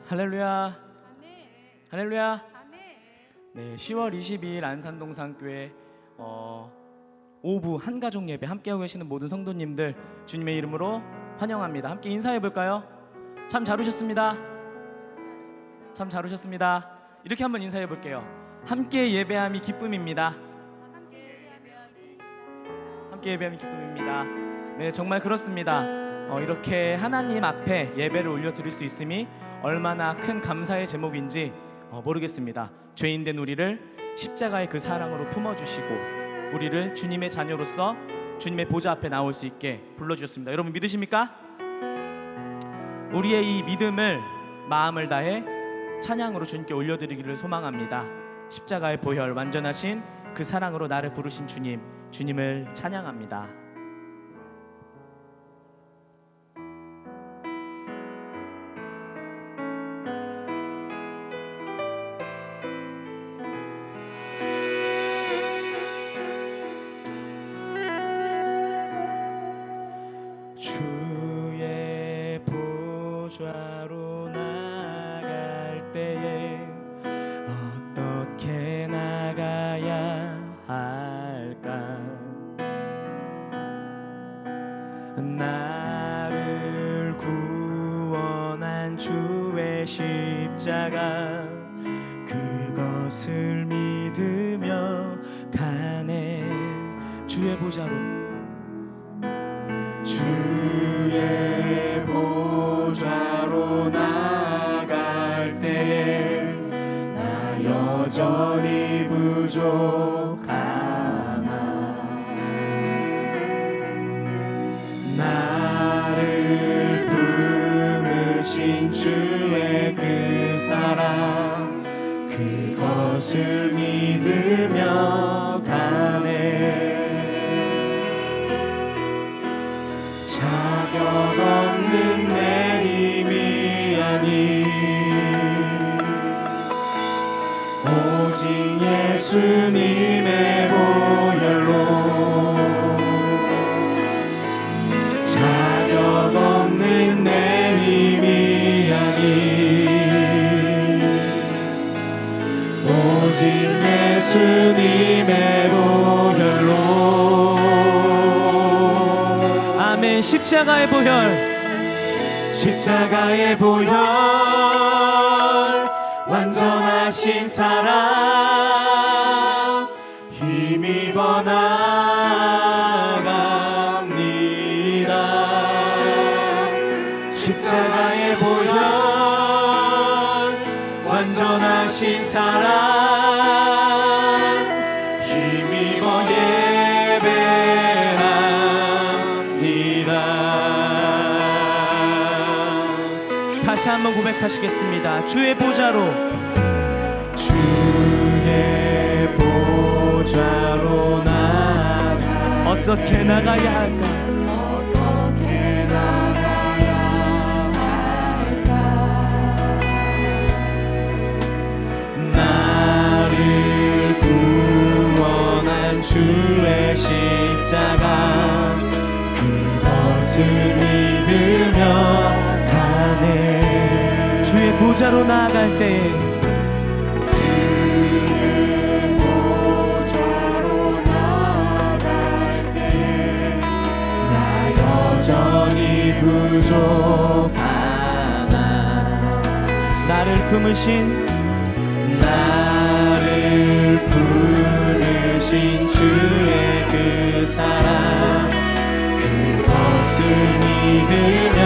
할렐루야. 아멘. 할렐루야. 아멘. 네, 10월 22일 안산동산교회 오후 한가족 예배 함께하고 계시는 모든 성도님들 주님의 이름으로 환영합니다. 함께 인사해 볼까요? 참 잘 오셨습니다. 참 잘 오셨습니다. 이렇게 한번 인사해 볼게요. 함께 예배함이 기쁨입니다. 함께 예배함이 기쁨입니다. 네, 정말 그렇습니다. 이렇게 하나님 앞에 예배를 올려드릴 수 있음이 얼마나 큰 감사의 제목인지 모르겠습니다. 죄인된 우리를 십자가의 그 사랑으로 품어주시고 우리를 주님의 자녀로서 주님의 보좌 앞에 나올 수 있게 불러주셨습니다. 여러분 믿으십니까? 우리의 이 믿음을 마음을 다해 찬양으로 주님께 올려드리기를 소망합니다. 십자가의 보혈 완전하신 그 사랑으로 나를 부르신 주님, 주님을 찬양합니다. 주의 보좌로 나갈 때에 어떻게 나가야 할까? 나를 구원한 주의 십자가 그것을 믿으며 가네. 주의 보좌로 주의 보좌로 나갈 때에 나 여전히 부족하나. 나를 품으신 주의 그 사랑 그것을 믿으며 가네. 자격 없는 내 힘이 아니 오직 예수님의 보혈로 자격 없는 내 힘이 아니 오직 예수님의 보혈로. 아멘. 십자가의 보혈, 십자가의 보혈 완전하신 사랑 힘입어 나갑니다. 십자가의 보혈 완전하신 사랑 힘입어 다시 한번 고백하시겠습니다. 주의 보좌로 주의 보좌로 나가 어떻게 나가야 할까? 어떻게 나가야 할까? 나를 구원한 주의 십자가 그것을 믿으며 주의 보좌로 나아갈 때 주의 보좌로 나아갈 때 나 여전히 부족하나. 나를 품으신 주의 그 사랑 그것을 믿으며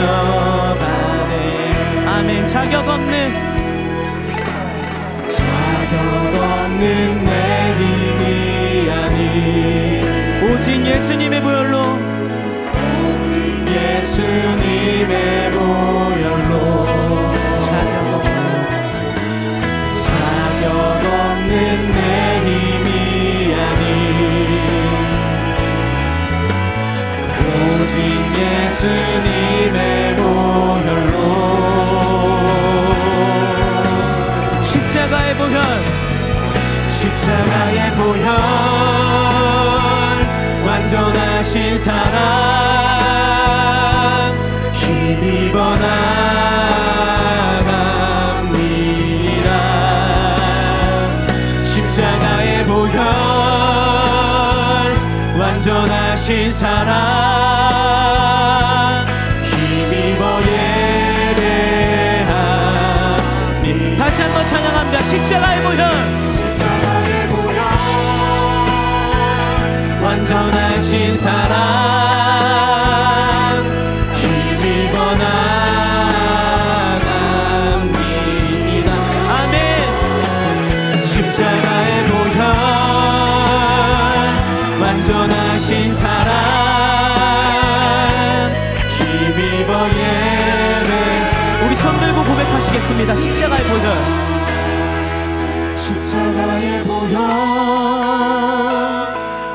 가네. 아멘. 자격 없는 내 힘이 아니 오직 예수님의 보혈로 오직 예수님의 보혈로 자격 없는 내 힘이 아니 오직 예수님의 보혈로. 십자가의 보혈, 십자가의 보혈 완전하신 사랑 완전하신 사랑 힘입어 예배하니. 다시 한번 찬양합니다. 십자가의 보혈, 십자가의 보혈, 완전하신 사랑 힘입어 나갑니다. 아멘. 십자가의 보혈, 완전하신 사랑 힘입어 예배. 우리 손 들고 고백하시겠습니다. 십자가의 보혈, 십자가의 보혈,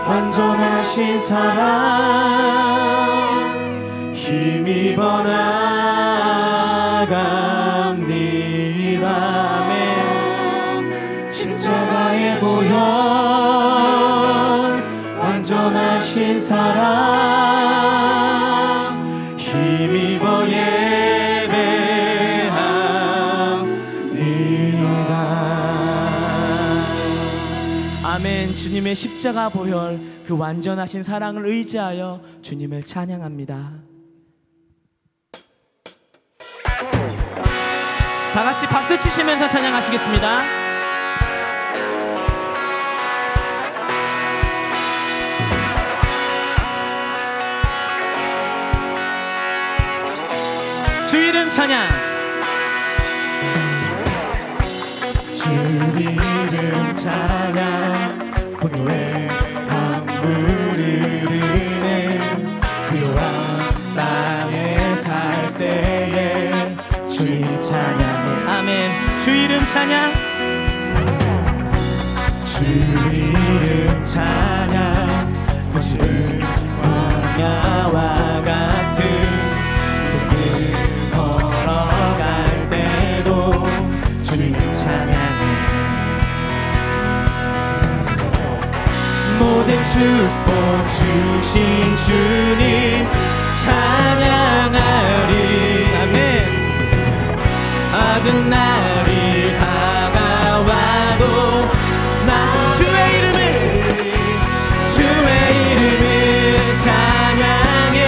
완전하신 사랑 힘입어 나갑니다. 아멘. 십자가의 보혈, 완전하신 사랑 힘입어 예배합니다. 아멘. 주님의 십자가 보혈, 그 완전하신 사랑을 의지하여 주님을 찬양합니다. 다 같이 박수 치시면서 찬양하시겠습니다. 주 이름 찬양. 주 이름 찬양. 부요의 강물을 흐르네. 부요한 땅에 살 때에 주 이름 찬양해. 아멘. 주 이름 찬양. 주 이름 찬양. 거칠은 광야와 같은 걸어갈 때도 주님 찬양해. 모든 축복 주신 주님 찬양하리. 아멘. 어두운 날이 다가와도 나 주의 이름을 찬양해.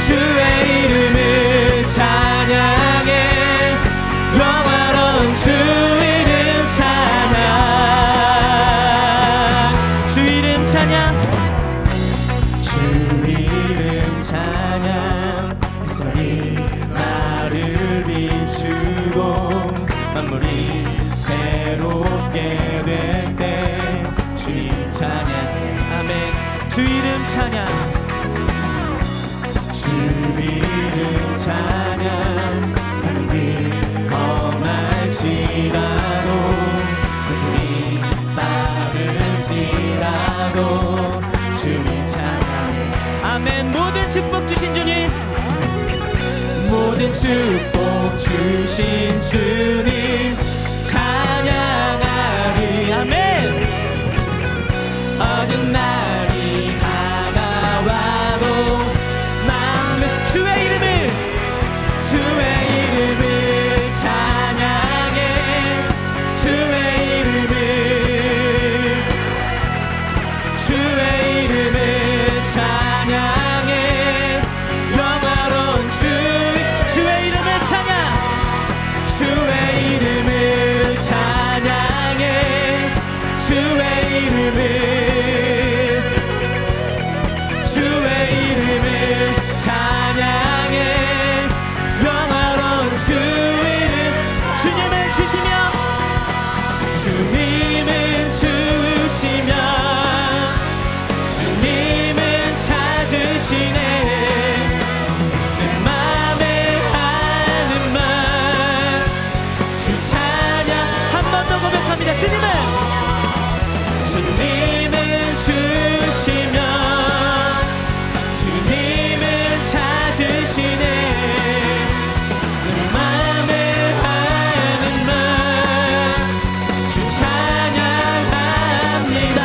주의 이름을 찬양해. 영화로운 주 이름 찬양. 주 이름 찬양. 주 이름 찬양. 햇살이 나를 비추고 만물이 새롭게 될 때 주 이름 찬양해. 아멘. 주 이름 찬양. 주 이름 찬양. 가는 길 험할지라도 고통이 빠를지라도 주님 찬양해. 아멘. 모든 축복 주신 주님, 모든 축복 주신 주님 찬양하리. 아멘. 어두운 날이 다가와도 주의 이름을 찬양해. 주의 이름을 찬양해. 영화로운 주의 이름을 찬양. 주의 이름을 찬양해. 주의 이름을 찬양해. 영화로운 주 이름. 주님을 주시며 주님은 주시며 주님은 찾으시네. 내 맘에 하는 말 주 찬양. 한 번 더 고백합니다. 주님은 주시며 주님은 찾으시네. 내 맘에 하는 말 주 찬양합니다.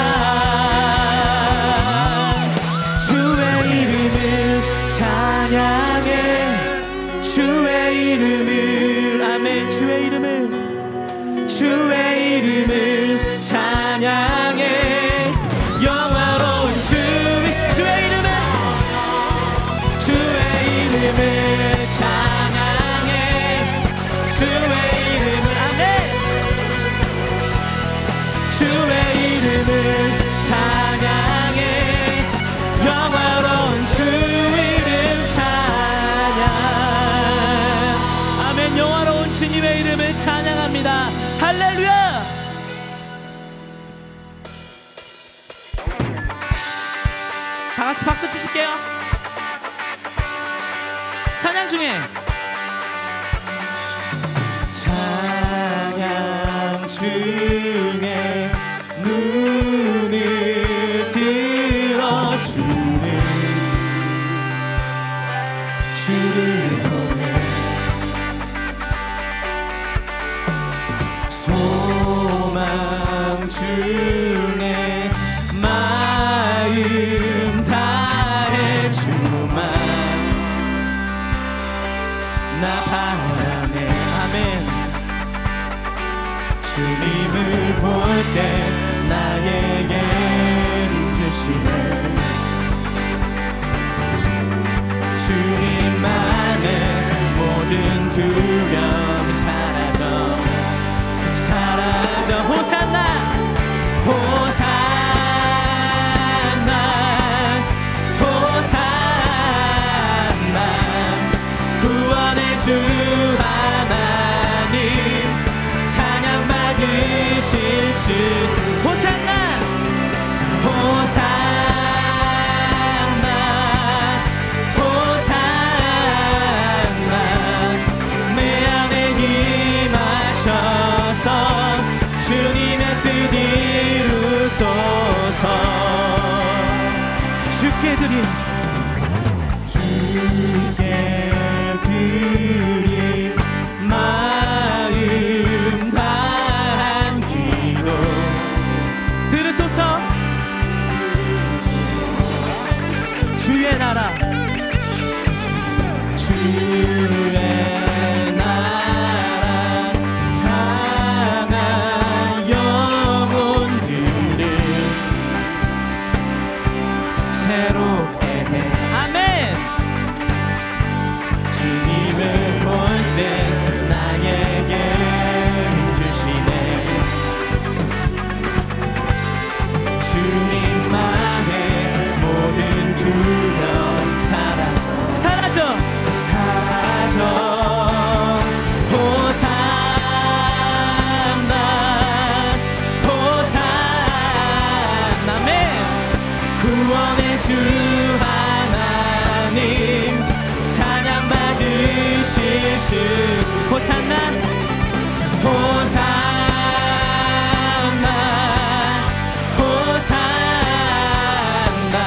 주의 이름을 찬양해. 주의 이름을. 아멘. 주의 이름을 찬양해. 이름을 찬양해 주의 이름을 아멘 주의 이름을 찬양해 영화로운 주 이름 찬양 아멘 영화로운 주님의 이름을 찬양합니다 할렐루야 다같이 박수 치실게요 찬양 중에 찬양 중에 눈을 들어주는 주를 보내 소망 중에 마음 다해 주만 나 바라네 아멘 주님을 볼 때 나에게 주시네 주님만의 모든 두려움 사라져 호산나 호산나 호산나 구원의 주 하나님 찬양 받으실 주 호산나 호산나 호산나 내 안에 임하셔서 주님의 뜻 이루소서 주께 드린 마음 다한 기도 들으소서 주의 나라 주의 나라 찬양 영혼들을 새롭게 해 아멘 주님을 볼 때 나에게 주시네 주님만의 모든 두려움 사라져 호산나 호산나 아멘 구원의 주 하나님 찬양 받으실 주 호산나 호산나 호산나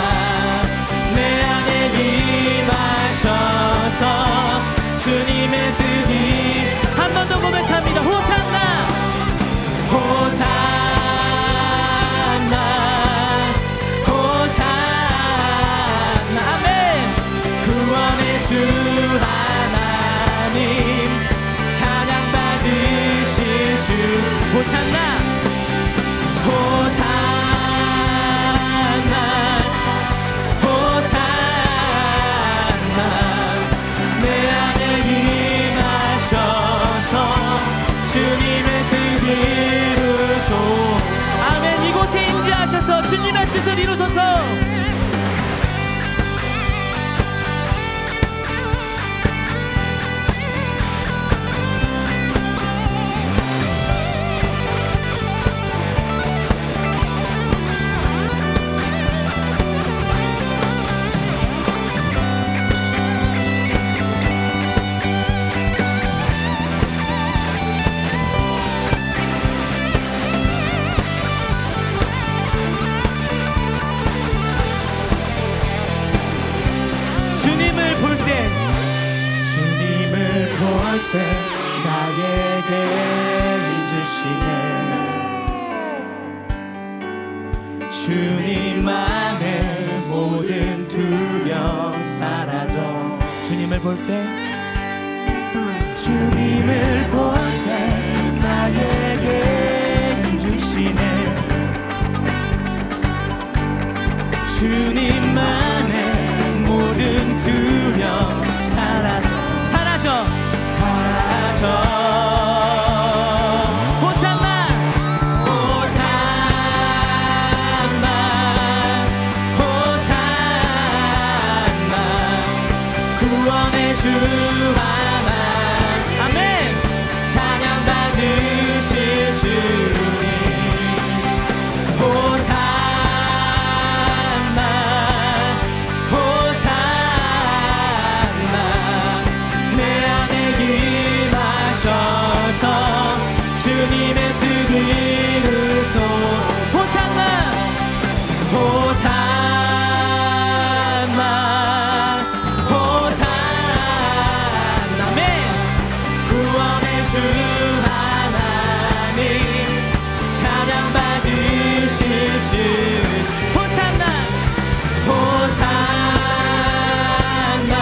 내 안에 임하셔서 주님의 뜻이 한 번 더 고백합니다 호산나 호산나 호산나 아멘 구원의 주 하나님 찬양 받으실 주 호산나 호산나 호산나 내 안에 임하셔서 주님의 뜻 이루소 아멘 이곳에 임재하셔서 주님의 뜻을 이루소서 때 나에게 주시네 주님만의 모든 두려움 사라져 주님을 볼 때 나에게 주시네 주님만의 모든 두려움 사라져 하나 아멘 찬양 받으실 주님 호산나 호산나 내 안에 임하셔서 주님의 뜻 이루소 호산나 호산나 호산나 아멘 구원의 주 하나님 찬양 받으실 주 호산나 호산나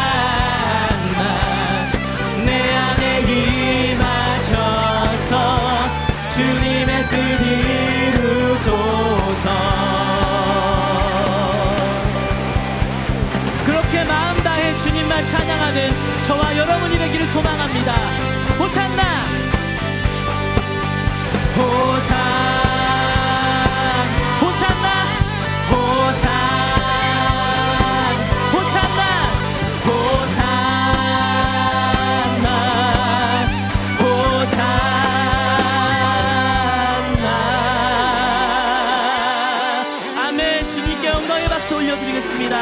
호산나 내 안에 임하셔서 주님의 뜻 이루소서 그렇게 마음 다해 주님만 찬양하는 저와 여러분이 되기를 소망합니다. 호산나 호산 호산나 호산 호산나 호산나 호산나 아멘 주님께 영광의 박수 올려드리겠습니다.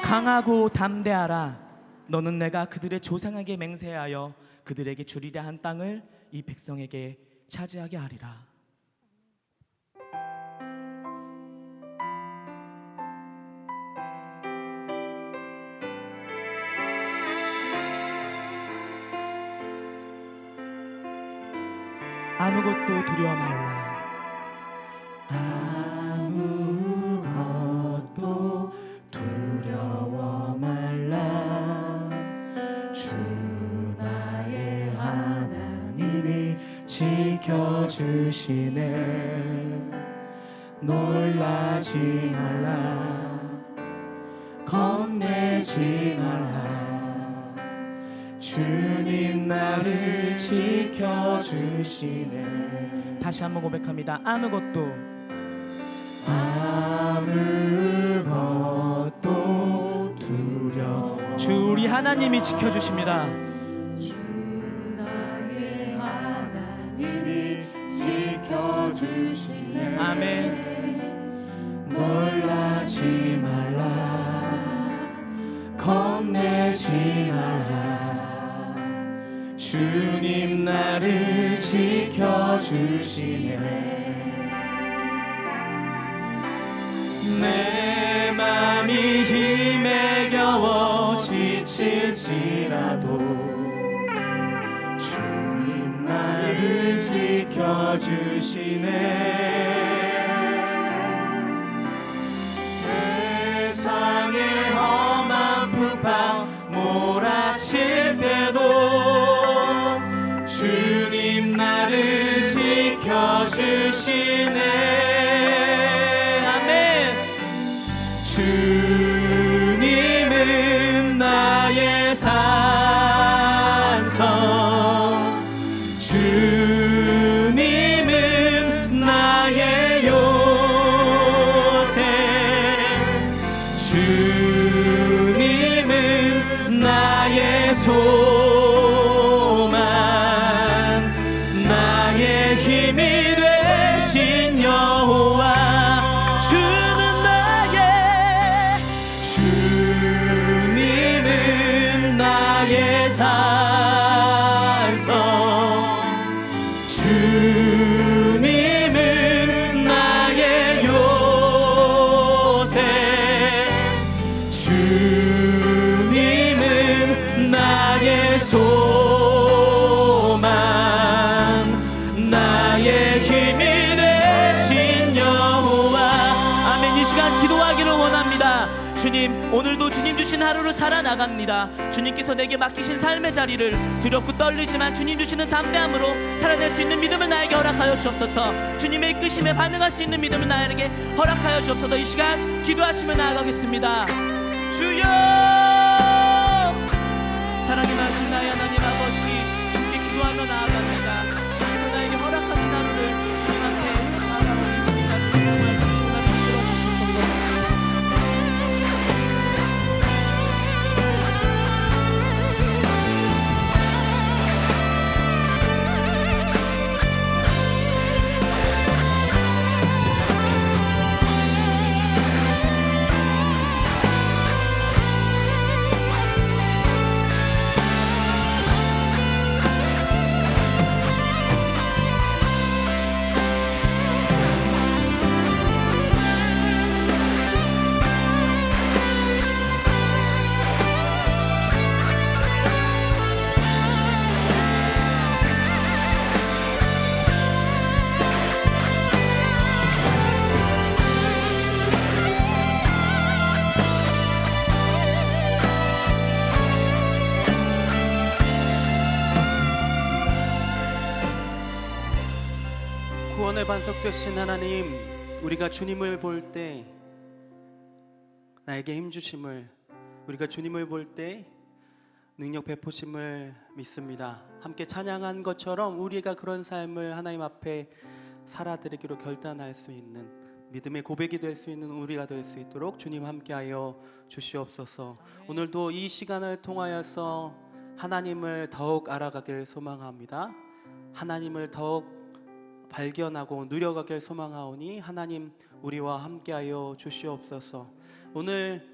강하고 담대하라 너는 내가 그들의 조상에게 맹세하여 그들에게 주리라 한 땅을 이 백성에게 차지하게 하리라. 아무것도 두려워 말라 아무것도 두려워 말라 주 나의 하나님이 지켜주시네 놀라지 말라 겁내지 말라 주님 나를 지켜주시네 다시 한번 고백합니다. 아무것도 두려워 주 우리 하나님이 지켜주십니다. 주 나의 하나님이 지켜주시네 아멘 놀라지 말라 겁내지 말라 주님 나를 지켜주시네 내 맘이 힘에 겨워 지칠지라도 주님 나를 지켜주시네 세상의 험한 풍파 몰아칠 때도 주님 나를 지켜주시네 아멘 주님은 나의 산성 주님은 나의 요새 주님은 나의 소망 나의 힘이 되신 여호와 주님은 나의 산성 주님은 나의 요새 주님은 나의 소망 나의 힘이 되신 여호와 아멘 이 시간 기도하기를 원합니다. 주님 오늘도 주님 주신 하루를 살아나갑니다. 주님께서 내게 맡기신 삶의 자리를 두렵고 떨리지만 주님 주시는 담대함으로 살아낼 수 있는 믿음을 나에게 허락하여 주옵소서. 주님의 이끄심에 반응할 수 있는 믿음을 나에게 허락하여 주옵소서. 이 시간 기도하시며 나아가겠습니다. 주여 사랑이 많으신 나의 하나님 아버지 주님께 기도하며 나아갑니다. 주님께서 나에게 허락하신 하루를 주님 앞에 나아가고 주님 앞에 기도하여 주시옵소서. 구원의 반석 되신 하나님, 우리가 주님을 볼 때 나에게 힘 주심을, 우리가 주님을 볼 때 능력 베푸심을 믿습니다. 함께 찬양한 것처럼 우리가 그런 삶을 하나님 앞에 살아드리기로 결단할 수 있는 믿음의 고백이 될 수 있는 우리가 될 수 있도록 주님 함께하여 주시옵소서. 오늘도 이 시간을 통하여서 하나님을 더욱 알아가길 소망합니다. 하나님을 더욱 발견하고 누려가길 소망하오니 하나님 우리와 함께하여 주시옵소서. 오늘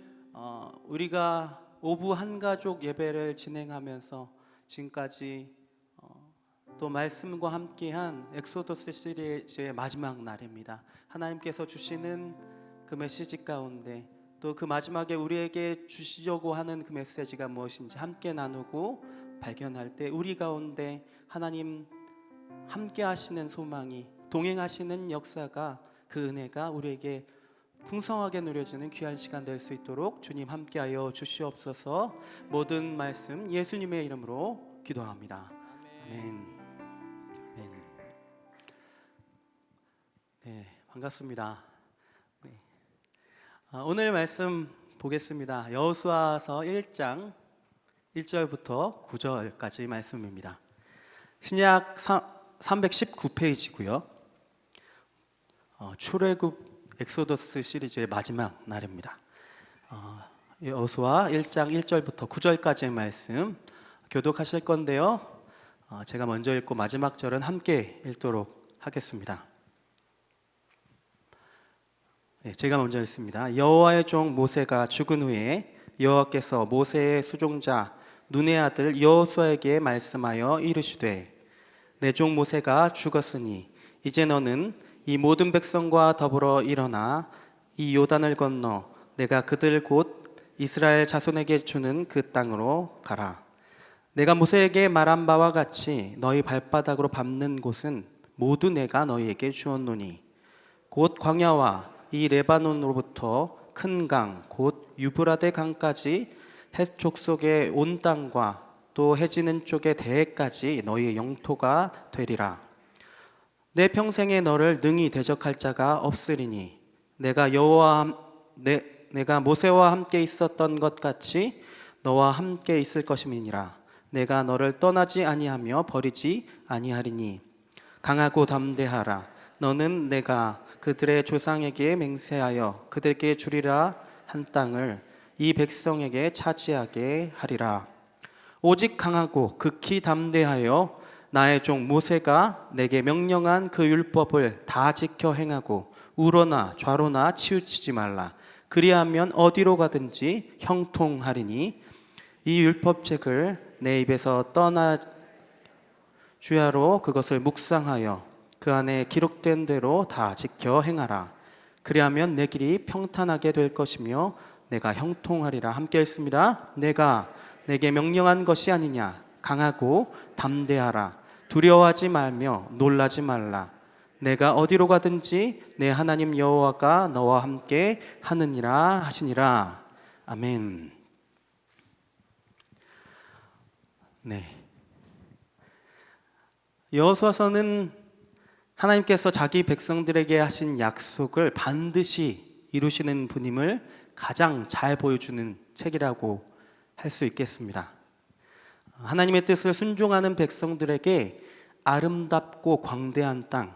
우리가 오부 한가족 예배를 진행하면서 지금까지 또 말씀과 함께한 엑소더스 시리즈의 마지막 날입니다. 하나님께서 주시는 그 메시지 가운데 또 그 마지막에 우리에게 주시려고 하는 그 메시지가 무엇인지 함께 나누고 발견할 때 우리 가운데 하나님 함께 하시는 소망이, 동행하시는 역사가, 그 은혜가 우리에게 풍성하게 누려지는 귀한 시간 될 수 있도록 주님 함께하여 주시옵소서. 모든 말씀 예수님의 이름으로 기도합니다. 아멘. 아멘. 네, 반갑습니다. 네. 오늘 말씀 보겠습니다. 여호수아서 1장 1절부터 9절까지 말씀입니다. 신약 319페이지고요. 출애굽 엑소더스 시리즈의 마지막 날입니다. 여호수아 1장 1절부터 9절까지의 말씀 교독하실 건데요. 제가 먼저 읽고 마지막 절은 함께 읽도록 하겠습니다. 네, 제가 먼저 읽습니다. 여호와의 종 모세가 죽은 후에 여호와께서 모세의 수종자 눈의 아들 여호수아에게 말씀하여 이르시되 내 종 모세가 죽었으니 이제 너는 이 모든 백성과 더불어 일어나 이 요단을 건너 내가 그들 곧 이스라엘 자손에게 주는 그 땅으로 가라. 내가 모세에게 말한 바와 같이 너희 발바닥으로 밟는 곳은 모두 내가 너희에게 주었노니 곧 광야와 이 레바논으로부터 큰 강 곧 유브라데 강까지 해쪽 속의 온 땅과 또 해지는 쪽의 대해까지 너희의 영토가 되리라. 내 평생에 너를 능히 대적할 자가 없으리니 내가 모세와 함께 있었던 것 같이 너와 함께 있을 것임이니라. 내가 너를 떠나지 아니하며 버리지 아니하리니 강하고 담대하라. 너는 내가 그들의 조상에게 맹세하여 그들에게 주리라 한 땅을 이 백성에게 차지하게 하리라. 오직 강하고 극히 담대하여 나의 종 모세가 내게 명령한 그 율법을 다 지켜 행하고 우러나 좌로나 치우치지 말라. 그리하면 어디로 가든지 형통하리니 이 율법책을 내 입에서 떠나 주야로 그것을 묵상하여 그 안에 기록된 대로 다 지켜 행하라. 그리하면 내 길이 평탄하게 될 것이며 내가 형통하리라. 함께 읽습니다. 내가 내게 명령한 것이 아니냐. 강하고 담대하라. 두려워하지 말며 놀라지 말라. 내가 어디로 가든지 내 하나님 여호와가 너와 함께 하느니라 하시니라. 아멘. 네. 여호수아서는 하나님께서 자기 백성들에게 하신 약속을 반드시 이루시는 분임을 가장 잘 보여주는 책이라고 할 수 있겠습니다. 하나님의 뜻을 순종하는 백성들에게 아름답고 광대한 땅,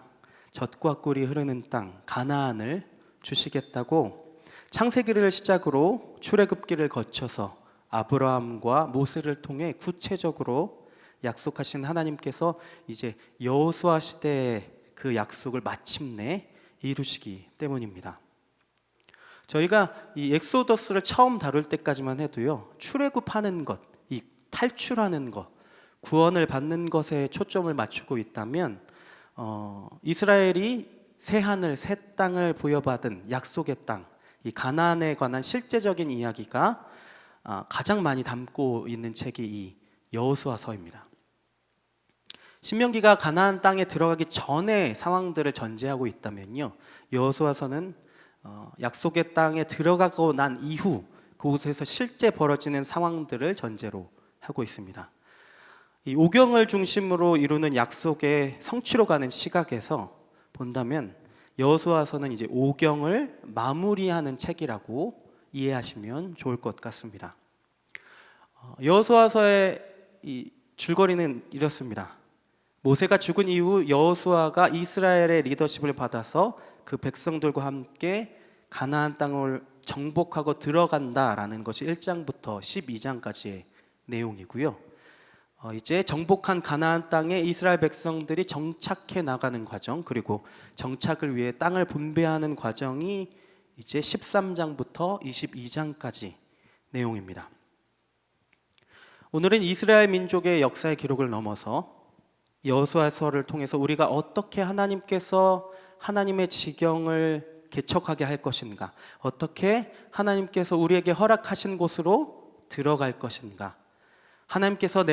젖과 꿀이 흐르는 땅 가나안을 주시겠다고 창세기를 시작으로 출애굽기를 거쳐서 아브라함과 모세를 통해 구체적으로 약속하신 하나님께서 이제 여호수아 시대의 그 약속을 마침내 이루시기 때문입니다. 저희가 이 엑소더스를 처음 다룰 때까지만 해도요, 출애굽하는 것, 이 탈출하는 것, 구원을 받는 것에 초점을 맞추고 있다면 이스라엘이 새 하늘, 새 땅을 부여받은 약속의 땅, 이 가나안에 관한 실제적인 이야기가 가장 많이 담고 있는 책이 이 여호수아서입니다. 신명기가 가나안 땅에 들어가기 전에 상황들을 전제하고 있다면요, 여호수아서는 약속의 땅에 들어가고 난 이후 그곳에서 실제 벌어지는 상황들을 전제로 하고 있습니다. 이 오경을 중심으로 이루는 약속의 성취로 가는 시각에서 본다면 여호수아서는 이제 오경을 마무리하는 책이라고 이해하시면 좋을 것 같습니다. 여호수아서의 이 줄거리는 이렇습니다. 모세가 죽은 이후 여호수아가 이스라엘의 리더십을 받아서 그 백성들과 함께 가나안 땅을 정복하고 들어간다라는 것이 1장부터 12장까지의 내용이고요. 이제 정복한 가나안 땅에 이스라엘 백성들이 정착해 나가는 과정, 그리고 정착을 위해 땅을 분배하는 과정이 이제 13장부터 22장까지 내용입니다. 오늘은 이스라엘 민족의 역사의 기록을 넘어서 여호수아서를 통해서 우리가 어떻게 하나님께서 하나님의 지경을 개척하게 할 것인가, 어떻게 하나님께서 우리에게 허락하신 곳으로 들어갈 것인가, 하나님께서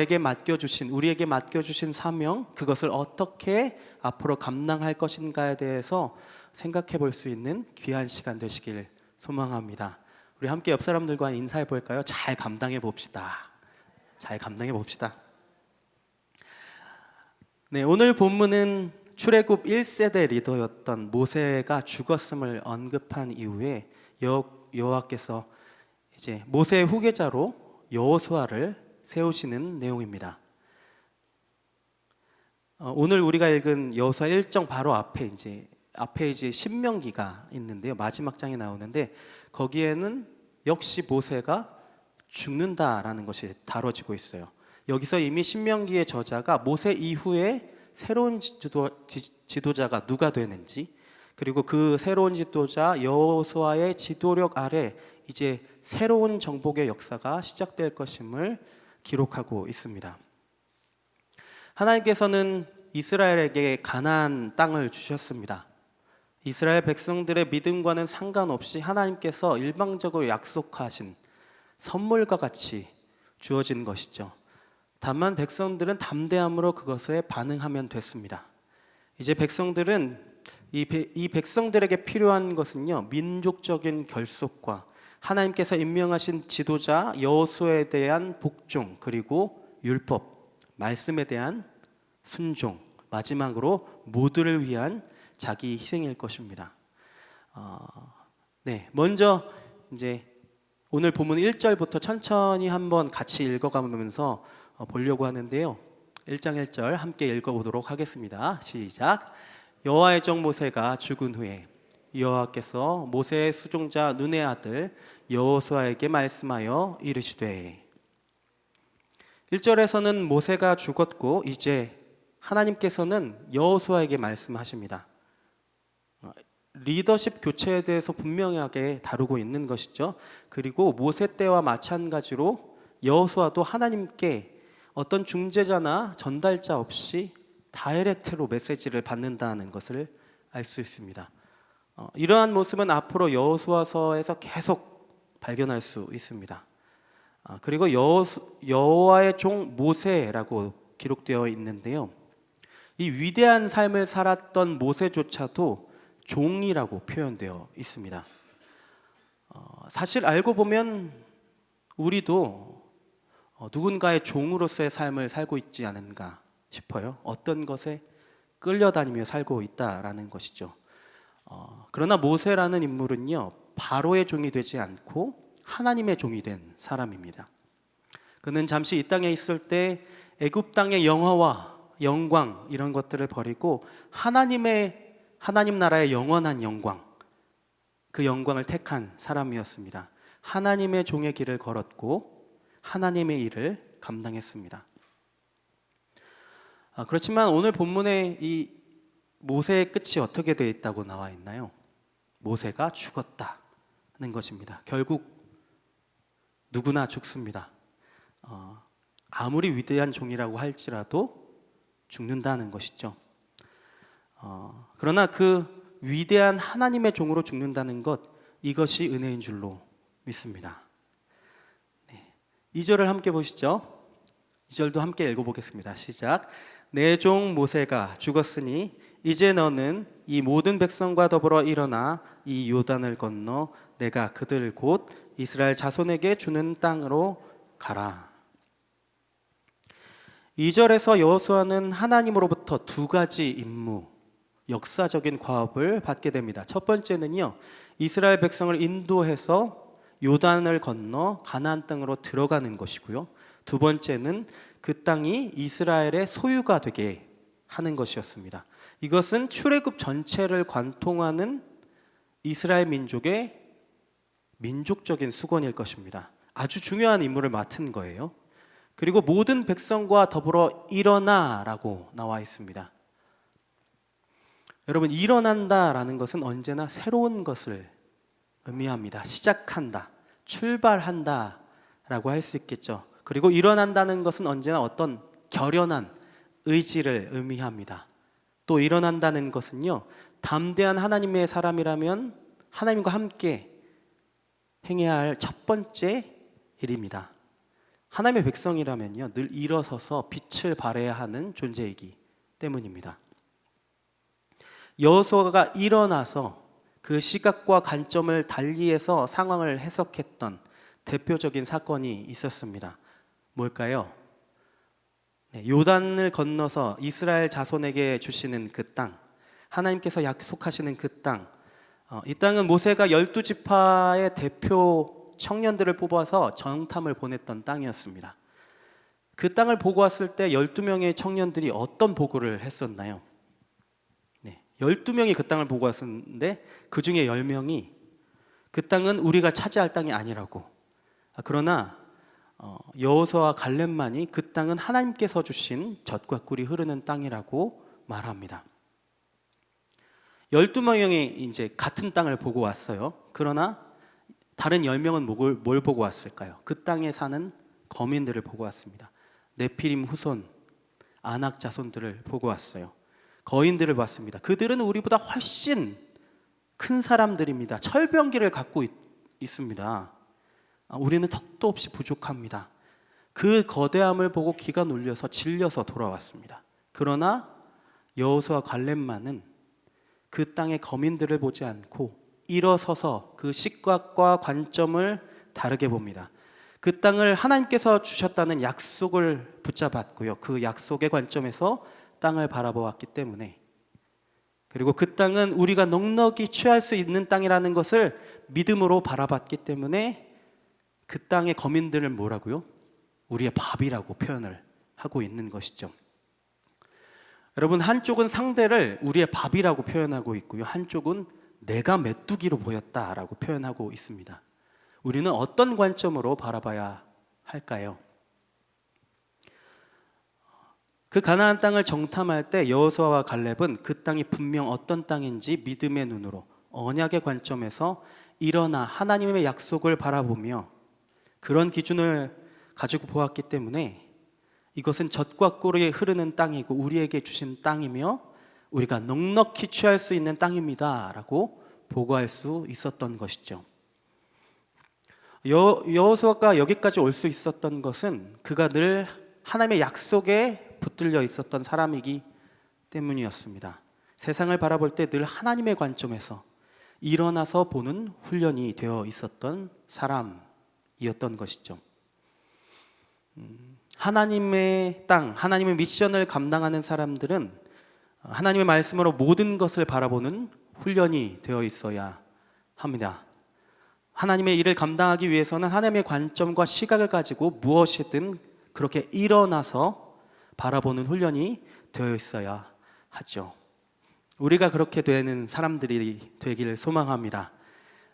우리에게 맡겨주신 사명, 그것을 어떻게 앞으로 감당할 것인가에 대해서 생각해 볼 수 있는 귀한 시간 되시길 소망합니다. 우리 함께 옆 사람들과 인사해 볼까요? 잘 감당해 봅시다. 잘 감당해 봅시다. 네, 오늘 본문은 출애굽 1세대 리더였던 모세가 죽었음을 언급한 이후에 여호와께서 이제 모세의 후계자로 여호수아를 세우시는 내용입니다. 오늘 우리가 읽은 여호수아 1장 바로 앞에 이제 신명기가 있는데요. 마지막 장에 나오는데 거기에는 역시 모세가 죽는다라는 것이 다뤄지고 있어요. 여기서 이미 신명기의 저자가 모세 이후에 새로운 지도자가 누가 되는지, 그리고 그 새로운 지도자 여호수아의 지도력 아래 이제 새로운 정복의 역사가 시작될 것임을 기록하고 있습니다. 하나님께서는 이스라엘에게 가나안 땅을 주셨습니다. 이스라엘 백성들의 믿음과는 상관없이 하나님께서 일방적으로 약속하신 선물과 같이 주어진 것이죠. 다만 백성들은 담대함으로 그것에 반응하면 됐습니다. 이제 이 백성들에게 필요한 것은요, 민족적인 결속과 하나님께서 임명하신 지도자 여호수아에 대한 복종, 그리고 율법, 말씀에 대한 순종, 마지막으로 모두를 위한 자기 희생일 것입니다. 먼저 이제 오늘 본문 1절부터 천천히 한번 같이 읽어가면서 보려고 하는데요. 1장 1절 함께 읽어보도록 하겠습니다. 시작. 여호와의 종 모세가 죽은 후에 여호와께서 모세의 수종자 눈의 아들 여호수아에게 말씀하여 이르시되. 1절에서는 모세가 죽었고 이제 하나님께서는 여호수아에게 말씀하십니다. 리더십 교체에 대해서 분명하게 다루고 있는 것이죠. 그리고 모세 때와 마찬가지로 여호수아도 하나님께 어떤 중재자나 전달자 없이 다이렉트로 메시지를 받는다는 것을 알 수 있습니다. 이러한 모습은 앞으로 여호수아서에서 계속 발견할 수 있습니다. 그리고 여호와의 종 모세라고 기록되어 있는데요. 이 위대한 삶을 살았던 모세조차도 종이라고 표현되어 있습니다. 사실 알고 보면 우리도 누군가의 종으로서의 삶을 살고 있지 않은가 싶어요. 어떤 것에 끌려다니며 살고 있다라는 것이죠. 그러나 모세라는 인물은요, 바로의 종이 되지 않고 하나님의 종이 된 사람입니다. 그는 잠시 이 땅에 있을 때 애굽 땅의 영화와 영광 이런 것들을 버리고 하나님 나라의 영원한 영광, 그 영광을 택한 사람이었습니다. 하나님의 종의 길을 걸었고 하나님의 일을 감당했습니다. 그렇지만 오늘 본문에 이 모세의 끝이 어떻게 되어 있다고 나와 있나요? 모세가 죽었다는 것입니다. 결국 누구나 죽습니다. 아무리 위대한 종이라고 할지라도 죽는다는 것이죠. 그러나 그 위대한 하나님의 종으로 죽는다는 것, 이것이 은혜인 줄로 믿습니다. 2절을 함께 보시죠. 2절도 함께 읽어보겠습니다. 시작. 내 종 모세가 죽었으니 이제 너는 이 모든 백성과 더불어 일어나 이 요단을 건너 내가 그들 곧 이스라엘 자손에게 주는 땅으로 가라. 2절에서 여호수아는 하나님으로부터 두 가지 임무, 역사적인 과업을 받게 됩니다. 첫 번째는요, 이스라엘 백성을 인도해서 요단을 건너 가나안 땅으로 들어가는 것이고요. 두 번째는 그 땅이 이스라엘의 소유가 되게 하는 것이었습니다. 이것은 출애굽 전체를 관통하는 이스라엘 민족의 민족적인 수건일 것입니다. 아주 중요한 임무를 맡은 거예요. 그리고 모든 백성과 더불어 일어나라고 나와 있습니다. 여러분, 일어난다라는 것은 언제나 새로운 것을 의미합니다. 시작한다, 출발한다라고 할 수 있겠죠. 그리고 일어난다는 것은 언제나 어떤 결연한 의지를 의미합니다. 또 일어난다는 것은요, 담대한 하나님의 사람이라면 하나님과 함께 행해야 할 첫 번째 일입니다. 하나님의 백성이라면요, 늘 일어서서 빛을 발해야 하는 존재이기 때문입니다. 여호수아가 일어나서 그 시각과 관점을 달리해서 상황을 해석했던 대표적인 사건이 있었습니다. 뭘까요? 요단을 건너서 이스라엘 자손에게 주시는 그 땅, 하나님께서 약속하시는 그 땅, 이 땅은 모세가 12지파의 대표 청년들을 뽑아서 정탐을 보냈던 땅이었습니다. 그 땅을 보고 왔을 때 12명의 청년들이 어떤 보고를 했었나요? 12명이 그 땅을 보고 왔었는데 그 중에 10명이 그 땅은 우리가 차지할 땅이 아니라고, 그러나 여호수아와 갈렙만이 그 땅은 하나님께서 주신 젖과 꿀이 흐르는 땅이라고 말합니다. 12명이 이제 같은 땅을 보고 왔어요. 그러나 다른 10명은 뭘 보고 왔을까요? 그 땅에 사는 거민들을 보고 왔습니다. 네피림 후손, 아낙 자손들을 보고 왔어요. 거인들을 봤습니다. 그들은 우리보다 훨씬 큰 사람들입니다. 철병기를 갖고 있습니다. 우리는 턱도 없이 부족합니다. 그 거대함을 보고 기가 눌려서 질려서 돌아왔습니다. 그러나 여호수아 갈렙만은 그 땅의 거민들을 보지 않고 일어서서 그 시각과 관점을 다르게 봅니다. 그 땅을 하나님께서 주셨다는 약속을 붙잡았고요. 그 약속의 관점에서 땅을 바라보았기 때문에, 그리고 그 땅은 우리가 넉넉히 취할 수 있는 땅이라는 것을 믿음으로 바라봤기 때문에 그 땅의 거민들을 뭐라고요? 우리의 밥이라고 표현을 하고 있는 것이죠. 여러분, 한쪽은 상대를 우리의 밥이라고 표현하고 있고요, 한쪽은 내가 메뚜기로 보였다라고 표현하고 있습니다. 우리는 어떤 관점으로 바라봐야 할까요? 그 가나안 땅을 정탐할 때 여호수아와 갈렙은 그 땅이 분명 어떤 땅인지 믿음의 눈으로, 언약의 관점에서 일어나 하나님의 약속을 바라보며 그런 기준을 가지고 보았기 때문에 이것은 젖과 꿀이 흐르는 땅이고 우리에게 주신 땅이며 우리가 넉넉히 취할 수 있는 땅입니다 라고 보고할 수 있었던 것이죠. 여호수아가 여기까지 올 수 있었던 것은 그가 늘 하나님의 약속에 붙들려 있었던 사람이기 때문이었습니다. 세상을 바라볼 때 늘 하나님의 관점에서 일어나서 보는 훈련이 되어 있었던 사람이었던 것이죠. 하나님의 땅, 하나님의 미션을 감당하는 사람들은 하나님의 말씀으로 모든 것을 바라보는 훈련이 되어 있어야 합니다. 하나님의 일을 감당하기 위해서는 하나님의 관점과 시각을 가지고 무엇이든 그렇게 일어나서 바라보는 훈련이 되어 있어야 하죠. 우리가 그렇게 되는 사람들이 되기를 소망합니다.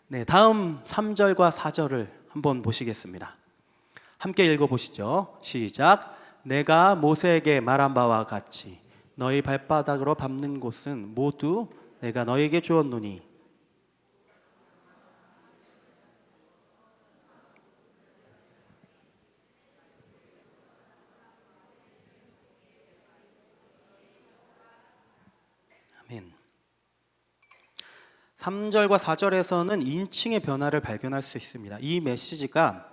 네, 다음 3절과 4절을 한번 보시겠습니다. 함께 읽어보시죠. 시작. 내가 모세에게 말한 바와 같이 너희 발바닥으로 밟는 곳은 모두 내가 너희에게 주었노니 아멘. 3절과 4절에서는 인칭의 변화를 발견할 수 있습니다. 이 메시지가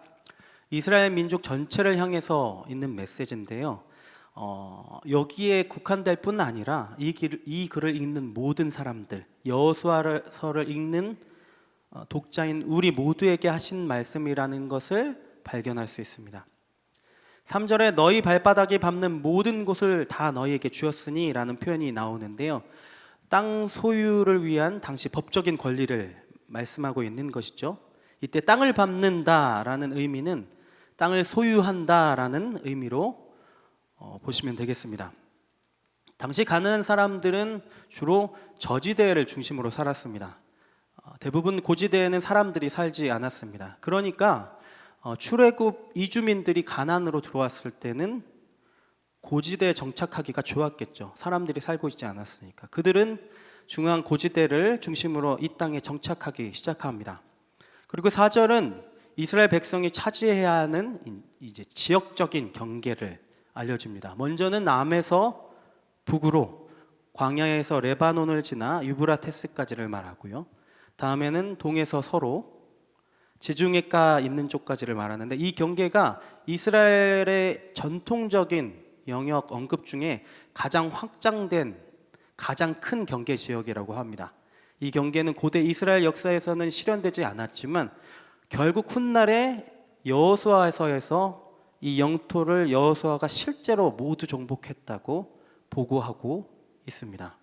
이스라엘 민족 전체를 향해서 있는 메시지인데요, 여기에 국한될 뿐 아니라 이 글을 읽는 모든 사람들, 여호수아서를 읽는 독자인 우리 모두에게 하신 말씀이라는 것을 발견할 수 있습니다. 3절에 너희 발바닥이 밟는 모든 곳을 다 너희에게 주었으니 라는 표현이 나오는데요, 땅 소유를 위한 당시 법적인 권리를 말씀하고 있는 것이죠. 이때 땅을 밟는다라는 의미는 땅을 소유한다라는 의미로 보시면 되겠습니다. 당시 가난한 사람들은 주로 저지대를 중심으로 살았습니다. 대부분 고지대에는 사람들이 살지 않았습니다. 그러니까 출애굽 이주민들이 가나안으로 들어왔을 때는 고지대에 정착하기가 좋았겠죠. 사람들이 살고 있지 않았으니까. 그들은 중앙 고지대를 중심으로 이 땅에 정착하기 시작합니다. 그리고 4절은 이스라엘 백성이 차지해야 하는 이제 지역적인 경계를 알려줍니다. 먼저는 남에서 북으로 광야에서 레바논을 지나 유브라테스까지를 말하고요. 다음에는 동에서 서로 지중해가 있는 쪽까지를 말하는데, 이 경계가 이스라엘의 전통적인 영역 언급 중에 가장 확장된 가장 큰 경계 지역이라고 합니다. 이 경계는 고대 이스라엘 역사에서는 실현되지 않았지만 결국 훗날에 여호수아서에서 이 영토를 여호수아가 실제로 모두 정복했다고 보고하고 있습니다.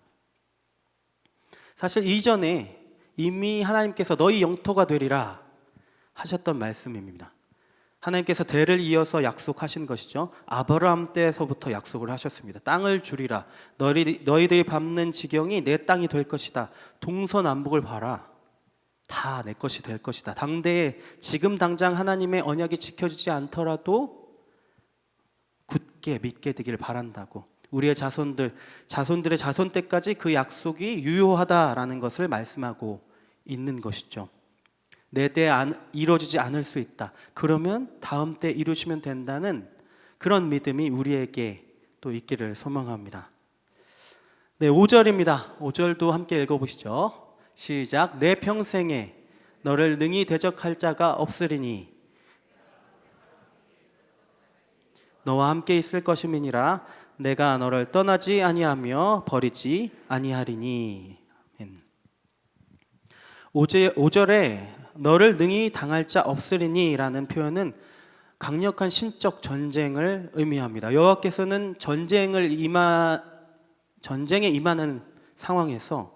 사실 이전에 이미 하나님께서 너희 영토가 되리라 하셨던 말씀입니다. 하나님께서 대를 이어서 약속하신 것이죠. 아브라함 때에서부터 약속을 하셨습니다. 땅을 주리라. 너희들이 밟는 지경이 내 땅이 될 것이다. 동서남북을 봐라. 다 내 것이 될 것이다. 당대에 지금 당장 하나님의 언약이 지켜지지 않더라도 굳게 믿게 되길 바란다고, 우리의 자손들의 자손 때까지 그 약속이 유효하다라는 것을 말씀하고 있는 것이죠. 내 때에 이루어지지 않을 수 있다. 그러면 다음 때 이루시면 된다는 그런 믿음이 우리에게 또 있기를 소망합니다. 네, 5절입니다. 5절도 함께 읽어보시죠. 시작. 내 평생에 너를 능히 대적할 자가 없으리니 너와 함께 있을 것임이니라. 내가 너를 떠나지 아니하며 버리지 아니하리니. 5절에 너를 능히 당할 자 없으리니 라는 표현은 강력한 신적 전쟁을 의미합니다. 여호와께서는 전쟁에 임하는 상황에서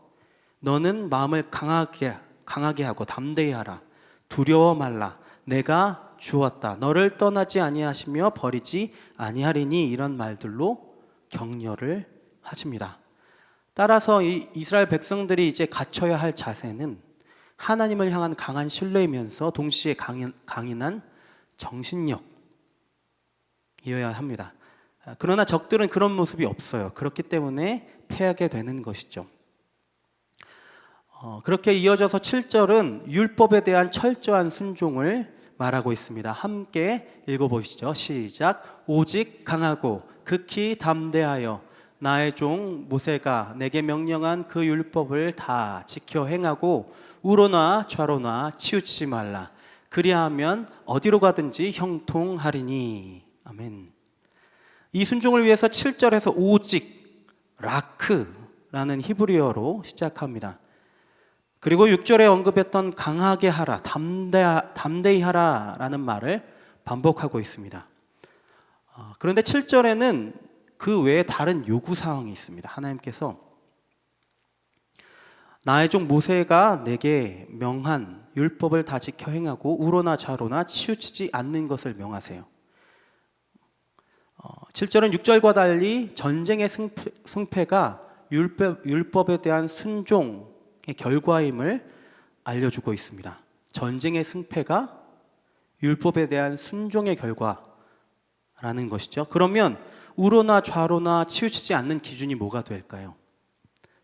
너는 마음을 강하게 하고 담대히 하라. 두려워 말라. 내가 주었다. 너를 떠나지 아니하시며 버리지 아니하리니, 이런 말들로 격려를 하십니다. 따라서 이스라엘 백성들이 이제 갖춰야 할 자세는 하나님을 향한 강한 신뢰이면서 동시에 강인한 정신력이어야 합니다. 그러나 적들은 그런 모습이 없어요. 그렇기 때문에 패하게 되는 것이죠. 그렇게 이어져서 7절은 율법에 대한 철저한 순종을 말하고 있습니다. 함께 읽어보시죠. 시작. 오직 강하고 극히 담대하여 나의 종 모세가 내게 명령한 그 율법을 다 지켜 행하고 우로나 좌로나 치우치지 말라. 그리하면 어디로 가든지 형통하리니. 아멘. 이 순종을 위해서 7절에서 오직 라크라는 히브리어로 시작합니다. 그리고 6절에 언급했던 강하게 하라, 담대히 하라라는 말을 반복하고 있습니다. 그런데 7절에는 그 외에 다른 요구사항이 있습니다. 하나님께서 나의 종 모세가 내게 명한 율법을 다 지켜 행하고 우로나 좌로나 치우치지 않는 것을 명하세요. 7절은 6절과 달리 전쟁의 승패가 율법에 대한 순종의 결과임을 알려주고 있습니다. 전쟁의 승패가 율법에 대한 순종의 결과라는 것이죠. 그러면 우로나 좌로나 치우치지 않는 기준이 뭐가 될까요?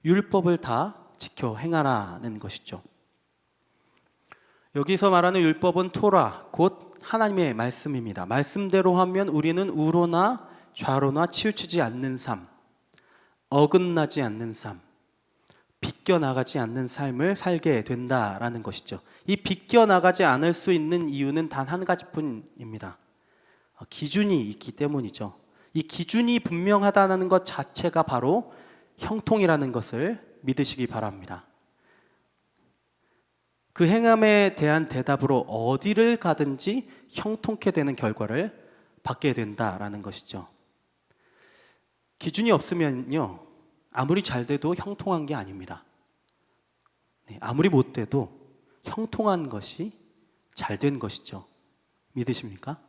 율법을 다 지켜 행하라는 것이죠. 여기서 말하는 율법은 토라, 곧 하나님의 말씀입니다. 말씀대로 하면 우리는 우로나 좌로나 치우치지 않는 삶, 어긋나지 않는 삶, 비껴나가지 않는 삶을 살게 된다라는 것이죠. 이 비껴나가지 않을 수 있는 이유는 단 한 가지뿐입니다. 기준이 있기 때문이죠. 이 기준이 분명하다는 것 자체가 바로 형통이라는 것을 믿으시기 바랍니다. 그 행함에 대한 대답으로 어디를 가든지 형통케 되는 결과를 받게 된다라는 것이죠. 기준이 없으면요, 아무리 잘 돼도 형통한 게 아닙니다. 네, 아무리 못 돼도 형통한 것이 잘 된 것이죠. 믿으십니까?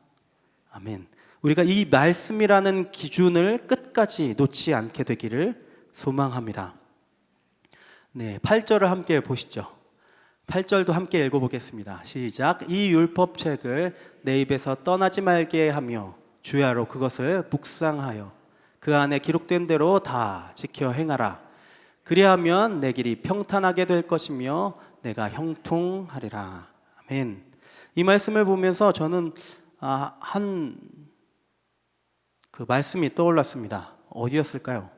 아멘. 우리가 이 말씀이라는 기준을 끝까지 놓지 않게 되기를 소망합니다. 네, 8절을 함께 보시죠. 8절도 함께 읽어보겠습니다. 시작. 이 율법책을 내 입에서 떠나지 말게 하며 주야로 그것을 묵상하여 그 안에 기록된 대로 다 지켜 행하라. 그리하면 내 길이 평탄하게 될 것이며 내가 형통하리라. 아멘. 이 말씀을 보면서 저는 그 말씀이 떠올랐습니다. 어디였을까요?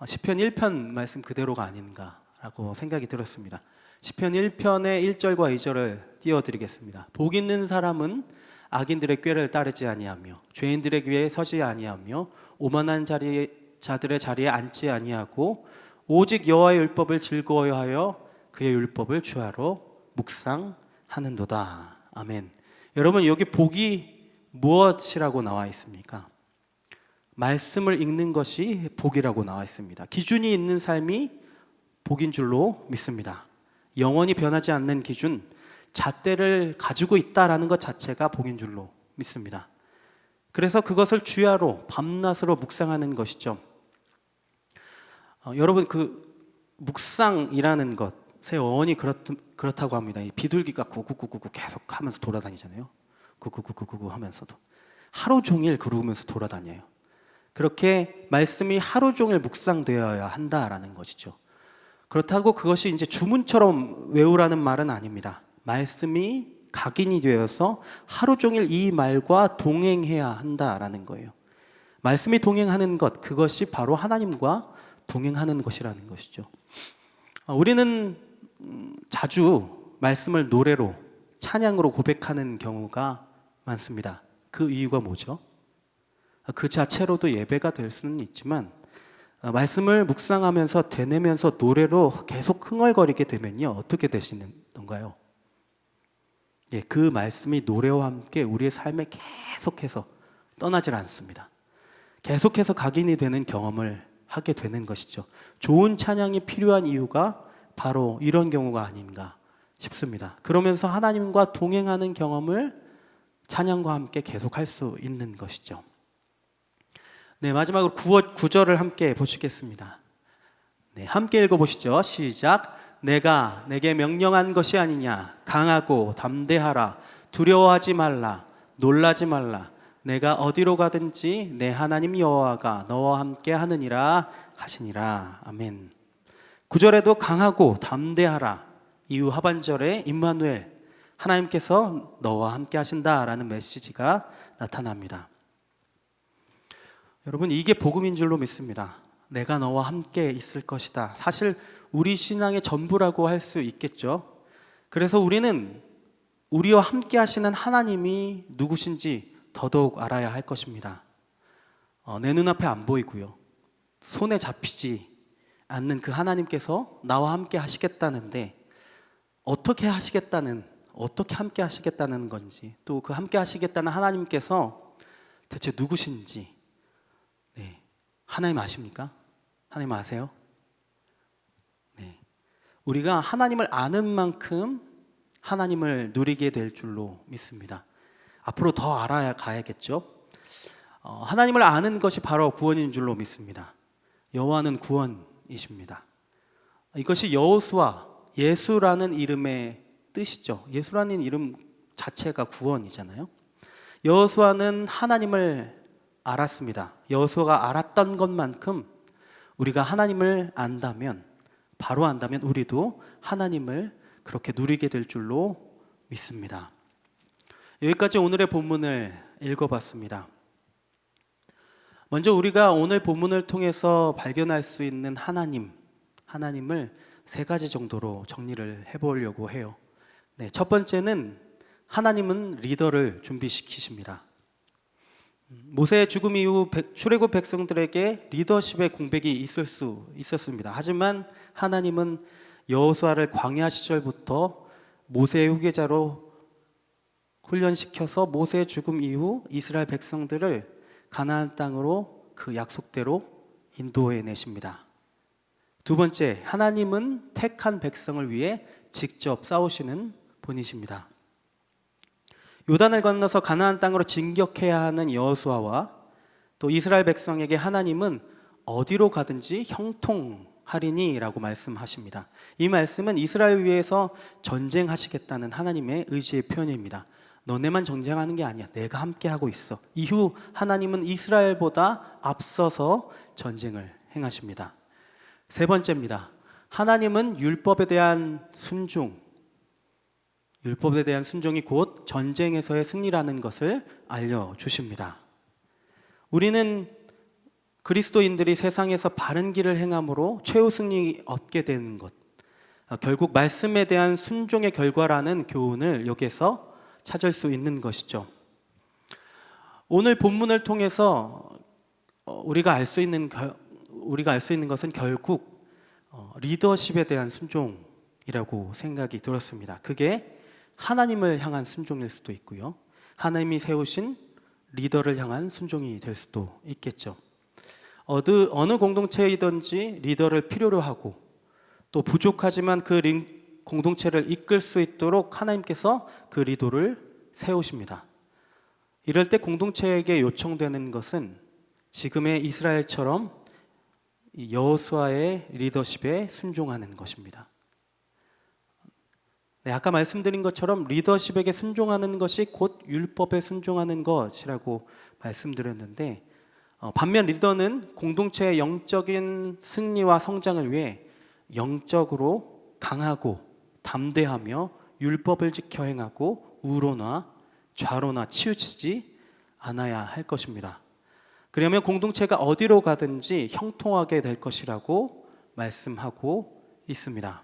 시편 1편 말씀 그대로가 아닌가라고 생각이 들었습니다. 시편 1편의 1절과 2절을 띄워드리겠습니다. 복 있는 사람은 악인들의 꾀를 따르지 아니하며 죄인들의 귀에 서지 아니하며 오만한 자들의 자리에 앉지 아니하고 오직 여호와의 율법을 즐거워하여 그의 율법을 주야로 묵상하는도다. 아멘. 여러분, 여기 복이 무엇이라고 나와 있습니까? 말씀을 읽는 것이 복이라고 나와 있습니다. 기준이 있는 삶이 복인 줄로 믿습니다. 영원히 변하지 않는 기준, 잣대를 가지고 있다라는 것 자체가 복인 줄로 믿습니다. 그래서 그것을 주야로 밤낮으로 묵상하는 것이죠. 여러분, 그 묵상이라는 것의 어원이 그렇다고 합니다. 이 비둘기가 구구구구구 계속 하면서 돌아다니잖아요. 구구구구구 하면서도 하루 종일 그러면서 돌아다녀요. 그렇게 말씀이 하루 종일 묵상되어야 한다라는 것이죠. 그렇다고 그것이 이제 주문처럼 외우라는 말은 아닙니다. 말씀이 각인이 되어서 하루 종일 이 말과 동행해야 한다라는 거예요. 말씀이 동행하는 것, 그것이 바로 하나님과 동행하는 것이라는 것이죠. 우리는 자주 말씀을 노래로, 찬양으로 고백하는 경우가 많습니다. 그 이유가 뭐죠? 그 자체로도 예배가 될 수는 있지만 말씀을 묵상하면서 되뇌면서 노래로 계속 흥얼거리게 되면요, 어떻게 되시는 건가요? 예, 그 말씀이 노래와 함께 우리의 삶에 계속해서 떠나질 않습니다. 계속해서 각인이 되는 경험을 하게 되는 것이죠. 좋은 찬양이 필요한 이유가 바로 이런 경우가 아닌가 싶습니다. 그러면서 하나님과 동행하는 경험을 찬양과 함께 계속할 수 있는 것이죠. 네, 마지막으로 9절을 함께 보시겠습니다. 네, 함께 읽어보시죠. 시작. 내가 내게 명령한 것이 아니냐. 강하고 담대하라. 두려워하지 말라. 놀라지 말라. 내가 어디로 가든지 내 하나님 여호와가 너와 함께 하느니라 하시니라. 아멘. 9절에도 강하고 담대하라. 이후 하반절에 임마누엘, 하나님께서 너와 함께 하신다라는 메시지가 나타납니다. 여러분, 이게 복음인 줄로 믿습니다. 내가 너와 함께 있을 것이다. 사실 우리 신앙의 전부라고 할 수 있겠죠. 그래서 우리는 우리와 함께 하시는 하나님이 누구신지 더더욱 알아야 할 것입니다. 내 눈앞에 안 보이고요, 손에 잡히지 않는 그 하나님께서 나와 함께 하시겠다는데 어떻게 함께 하시겠다는 건지, 또 그 함께 하시겠다는 하나님께서 대체 누구신지, 네, 하나님 아십니까? 하나님 아세요? 네, 우리가 하나님을 아는 만큼 하나님을 누리게 될 줄로 믿습니다. 앞으로 더 알아야 가야겠죠. 하나님을 아는 것이 바로 구원인 줄로 믿습니다. 여호와는 구원이십니다. 이것이 여호수아, 예수라는 이름의 뜻이죠. 예수라는 이름 자체가 구원이잖아요. 여호수아는 하나님을 알았습니다. 여호수아가 알았던 것만큼 우리가 하나님을 바로 안다면 우리도 하나님을 그렇게 누리게 될 줄로 믿습니다. 여기까지 오늘의 본문을 읽어봤습니다. 먼저 우리가 오늘 본문을 통해서 발견할 수 있는 하나님을 세 가지 정도로 정리를 해보려고 해요. 네, 첫 번째는 하나님은 리더를 준비시키십니다. 모세의 죽음 이후 출애굽 백성들에게 리더십의 공백이 있었습니다. 하지만 하나님은 여호수아를 광야 시절부터 모세의 후계자로 훈련시켜서 모세의 죽음 이후 이스라엘 백성들을 가나안 땅으로 그 약속대로 인도해 내십니다. 두 번째, 하나님은 택한 백성을 위해 직접 싸우시는 분이십니다. 요단을 건너서 가나안 땅으로 진격해야 하는 여호수아와 또 이스라엘 백성에게 하나님은 어디로 가든지 형통하리니라고 말씀하십니다. 이 말씀은 이스라엘 위해서 전쟁하시겠다는 하나님의 의지의 표현입니다. 너네만 전쟁하는 게 아니야. 내가 함께 하고 있어. 이후 하나님은 이스라엘보다 앞서서 전쟁을 행하십니다. 세 번째입니다. 하나님은 율법에 대한 순종이 곧 전쟁에서의 승리라는 것을 알려주십니다. 우리는 그리스도인들이 세상에서 바른 길을 행함으로 최후 승리 얻게 되는 것, 결국 말씀에 대한 순종의 결과라는 교훈을 여기에서 찾을 수 있는 것이죠. 오늘 본문을 통해서 우리가 알 수 있는 것은 결국 리더십에 대한 순종이라고 생각이 들었습니다. 그게 하나님을 향한 순종일 수도 있고요, 하나님이 세우신 리더를 향한 순종이 될 수도 있겠죠. 어느 공동체이든지 리더를 필요로 하고 또 부족하지만 그 공동체를 이끌 수 있도록 하나님께서 그 리더를 세우십니다. 이럴 때 공동체에게 요청되는 것은 지금의 이스라엘처럼 여호수아의 리더십에 순종하는 것입니다. 네, 아까 말씀드린 것처럼 리더십에게 순종하는 것이 곧 율법에 순종하는 것이라고 말씀드렸는데, 반면 리더는 공동체의 영적인 승리와 성장을 위해 영적으로 강하고 담대하며 율법을 지켜 행하고 우로나 좌로나 치우치지 않아야 할 것입니다. 그러면 공동체가 어디로 가든지 형통하게 될 것이라고 말씀하고 있습니다.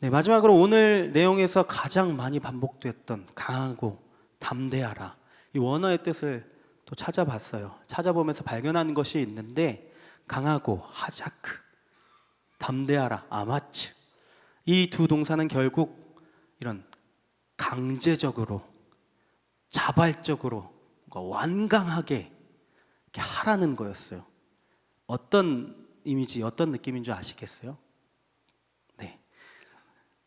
네, 마지막으로 오늘 내용에서 가장 많이 반복됐던 강하고 담대하라, 이 원어의 뜻을 또 찾아봤어요. 찾아보면서 발견한 것이 있는데, 강하고 하자크, 담대하라 아마츠, 이 두 동사는 결국 이런 강제적으로 자발적으로 완강하게 이렇게 하라는 거였어요. 어떤 이미지, 어떤 느낌인 줄 아시겠어요? 네,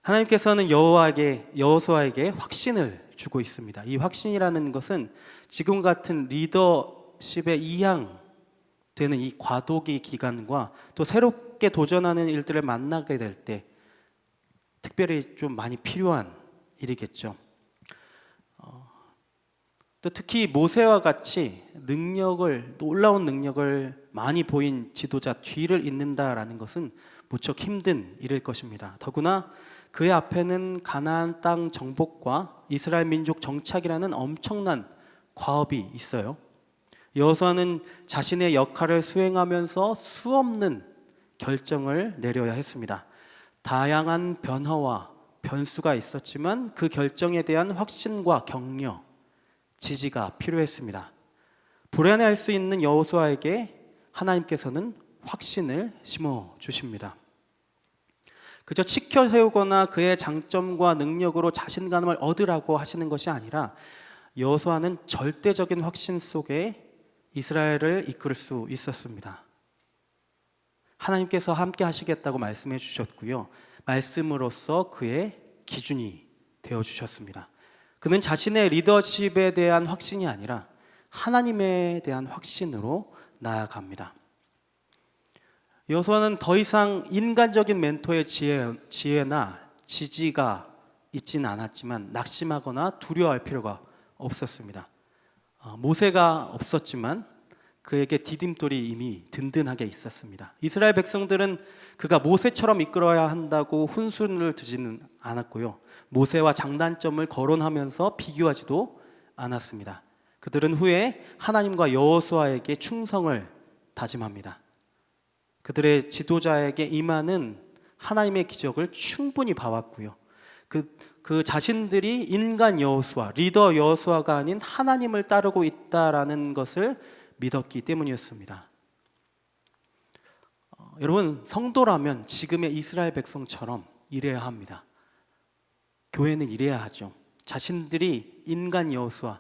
하나님께서는 여호수아에게 확신을 주고 있습니다. 이 확신이라는 것은 지금 같은 리더십에 이양되는 이 과도기 기간과 또 새롭게 도전하는 일들을 만나게 될 때 특별히 좀 많이 필요한 일이겠죠. 또 특히 모세와 같이 놀라운 능력을 많이 보인 지도자 뒤를 잇는다라는 것은 무척 힘든 일일 것입니다. 더구나 그의 앞에는 가나안 땅 정복과 이스라엘 민족 정착이라는 엄청난 과업이 있어요. 여호수아는 자신의 역할을 수행하면서 수없는 결정을 내려야 했습니다. 다양한 변화와 변수가 있었지만 그 결정에 대한 확신과 격려, 지지가 필요했습니다. 불안해할 수 있는 여호수아에게 하나님께서는 확신을 심어 주십니다. 그저 치켜 세우거나 그의 장점과 능력으로 자신감을 얻으라고 하시는 것이 아니라 여호수아는 절대적인 확신 속에 이스라엘을 이끌 수 있었습니다. 하나님께서 함께 하시겠다고 말씀해 주셨고요, 말씀으로써 그의 기준이 되어 주셨습니다. 그는 자신의 리더십에 대한 확신이 아니라 하나님에 대한 확신으로 나아갑니다. 여호수아는 더 이상 인간적인 멘토의 지혜나 지지가 있지는 않았지만 낙심하거나 두려워할 필요가 없었습니다. 모세가 없었지만 그에게 디딤돌이 이미 든든하게 있었습니다. 이스라엘 백성들은 그가 모세처럼 이끌어야 한다고 훈수를 두지는 않았고요, 모세와 장단점을 거론하면서 비교하지도 않았습니다. 그들은 후에 하나님과 여호수아에게 충성을 다짐합니다. 그들의 지도자에게 임하는 하나님의 기적을 충분히 봐왔고요, 그 자신들이 인간 여호수아, 리더 여호수아가 아닌 하나님을 따르고 있다라는 것을 믿었기 때문이었습니다. 여러분, 성도라면 지금의 이스라엘 백성처럼 일해야 합니다. 교회는 일해야 하죠. 자신들이 인간 여호수아,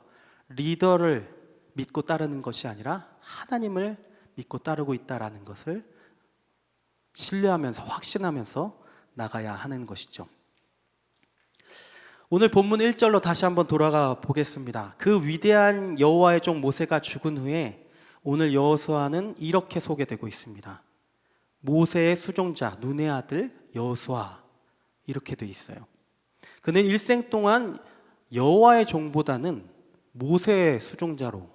리더를 믿고 따르는 것이 아니라 하나님을 믿고 따르고 있다라는 것을 신뢰하면서 확신하면서 나가야 하는 것이죠. 오늘 본문 1절로 다시 한번 돌아가 보겠습니다. 그 위대한 여호와의 종 모세가 죽은 후에 오늘 여호수아는 이렇게 소개되고 있습니다. 모세의 수종자 눈의 아들 여호수아, 이렇게 돼 있어요. 그는 일생 동안 여호와의 종보다는 모세의 수종자로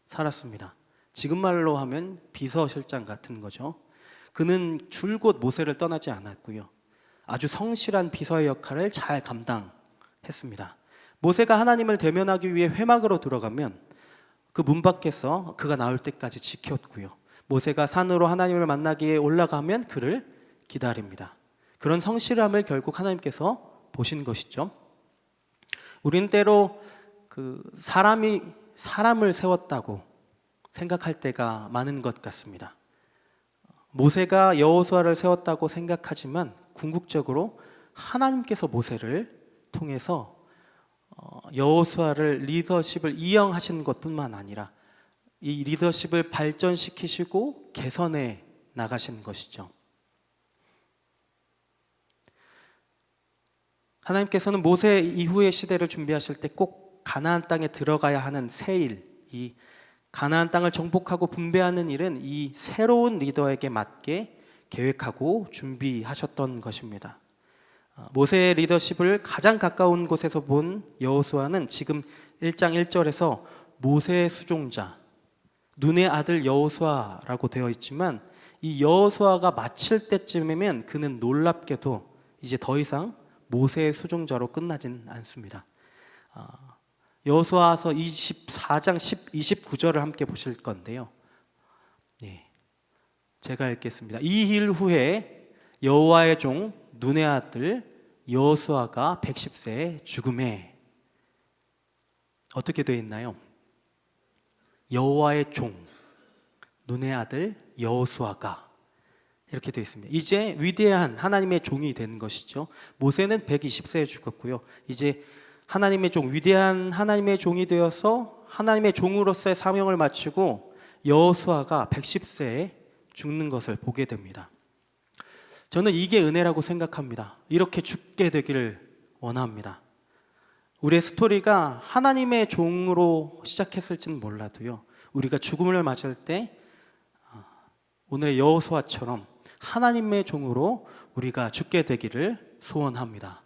살았습니다. 지금 말로 하면 비서실장 같은 거죠. 그는 줄곧 모세를 떠나지 않았고요. 아주 성실한 비서의 역할을 잘 감당했습니다. 모세가 하나님을 대면하기 위해 회막으로 들어가면 그 문 밖에서 그가 나올 때까지 지켰고요. 모세가 산으로 하나님을 만나기 위해 올라가면 그를 기다립니다. 그런 성실함을 결국 하나님께서 보신 것이죠. 우린 때로 그 사람이 사람을 세웠다고 생각할 때가 많은 것 같습니다. 모세가 여호수아를 세웠다고 생각하지만 궁극적으로 하나님께서 모세를 통해서 여호수아를 리더십을 이행하신 것뿐만 아니라 이 리더십을 발전시키시고 개선해 나가신 것이죠. 하나님께서는 모세 이후의 시대를 준비하실 때 꼭 가나안 땅에 들어가야 하는 새 일, 이 가나안 땅을 정복하고 분배하는 일은 이 새로운 리더에게 맞게 계획하고 준비하셨던 것입니다. 모세의 리더십을 가장 가까운 곳에서 본 여호수아는 지금 1장 1절에서 모세의 수종자, 눈의 아들 여호수아라고 되어 있지만 이 여호수아가 마칠 때쯤이면 그는 놀랍게도 이제 더 이상 모세의 수종자로 끝나진 않습니다. 여호수아서 24장 29절을 함께 보실 건데요. 제가 읽겠습니다. 이 일 후에 여호와의 종 눈의 아들 여호수아가 110세에 죽음에, 어떻게 되어 있나요? 여호와의 종 눈의 아들 여호수아가, 이렇게 되어 있습니다. 이제 위대한 하나님의 종이 된 것이죠. 모세는 120세에 죽었고요. 이제 하나님의 종, 위대한 하나님의 종이 되어서 하나님의 종으로서의 사명을 마치고 여호수아가 110세에 죽는 것을 보게 됩니다. 저는 이게 은혜라고 생각합니다. 이렇게 죽게 되기를 원합니다. 우리의 스토리가 하나님의 종으로 시작했을지는 몰라도요, 우리가 죽음을 맞을 때 오늘의 여호수아처럼 하나님의 종으로 우리가 죽게 되기를 소원합니다.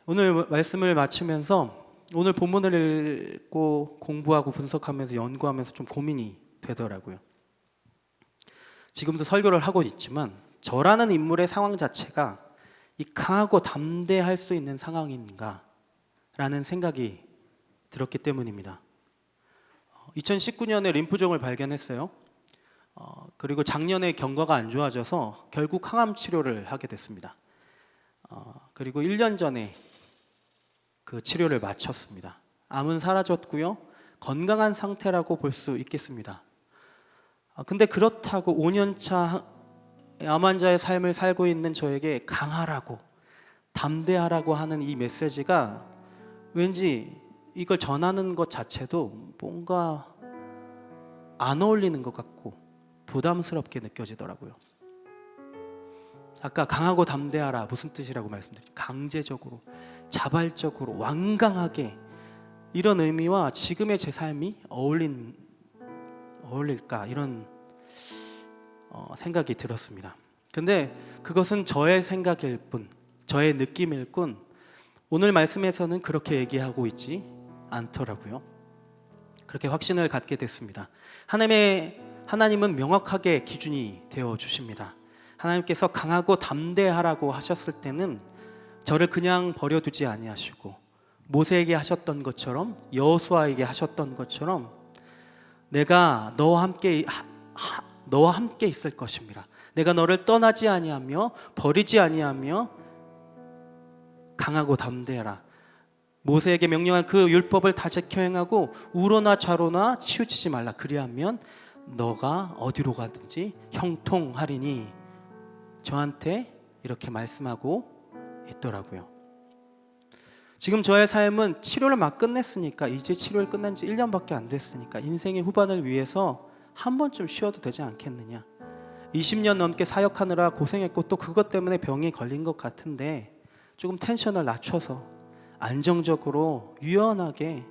오늘 말씀을 마치면서 오늘 본문을 읽고 공부하고 분석하면서 연구하면서 좀 고민이 되더라고요. 지금도 설교를 하고 있지만 저라는 인물의 상황 자체가 이 강하고 담대할 수 있는 상황인가 라는 생각이 들었기 때문입니다. 2019년에 림프종을 발견했어요. 그리고 작년에 경과가 안 좋아져서 결국 항암 치료를 하게 됐습니다. 그리고 1년 전에 그 치료를 마쳤습니다. 암은 사라졌고요, 건강한 상태라고 볼 수 있겠습니다. 근데 그렇다고 5년차 암 환자의 삶을 살고 있는 저에게 강하라고, 담대하라고 하는 이 메시지가 왠지 이걸 전하는 것 자체도 뭔가 안 어울리는 것 같고 부담스럽게 느껴지더라고요. 아까 강하고 담대하라 무슨 뜻이라고 말씀드렸죠? 강제적으로, 자발적으로, 완강하게, 이런 의미와 지금의 제 삶이 어울릴까, 이런 생각이 들었습니다. 근데 그것은 저의 생각일 뿐, 저의 느낌일 뿐, 오늘 말씀에서는 그렇게 얘기하고 있지 않더라고요. 그렇게 확신을 갖게 됐습니다. 하나님은 명확하게 기준이 되어 주십니다. 하나님께서 강하고 담대하라고 하셨을 때는 저를 그냥 버려두지 아니하시고 모세에게 하셨던 것처럼, 여호수아에게 하셨던 것처럼 내가 너와 함께 있을 것입니다. 내가 너를 떠나지 아니하며 버리지 아니하며 강하고 담대하라. 모세에게 명령한 그 율법을 다 지켜 행하고 우로나 좌로나 치우치지 말라. 그리하면 너가 어디로 가든지 형통하리니, 저한테 이렇게 말씀하고 있더라고요. 지금 저의 삶은 치료를 막 끝냈으니까, 이제 치료를 끝난 지 1년밖에 안 됐으니까 인생의 후반을 위해서 한 번쯤 쉬어도 되지 않겠느냐. 20년 넘게 사역하느라 고생했고 또 그것 때문에 병이 걸린 것 같은데 조금 텐션을 낮춰서 안정적으로 유연하게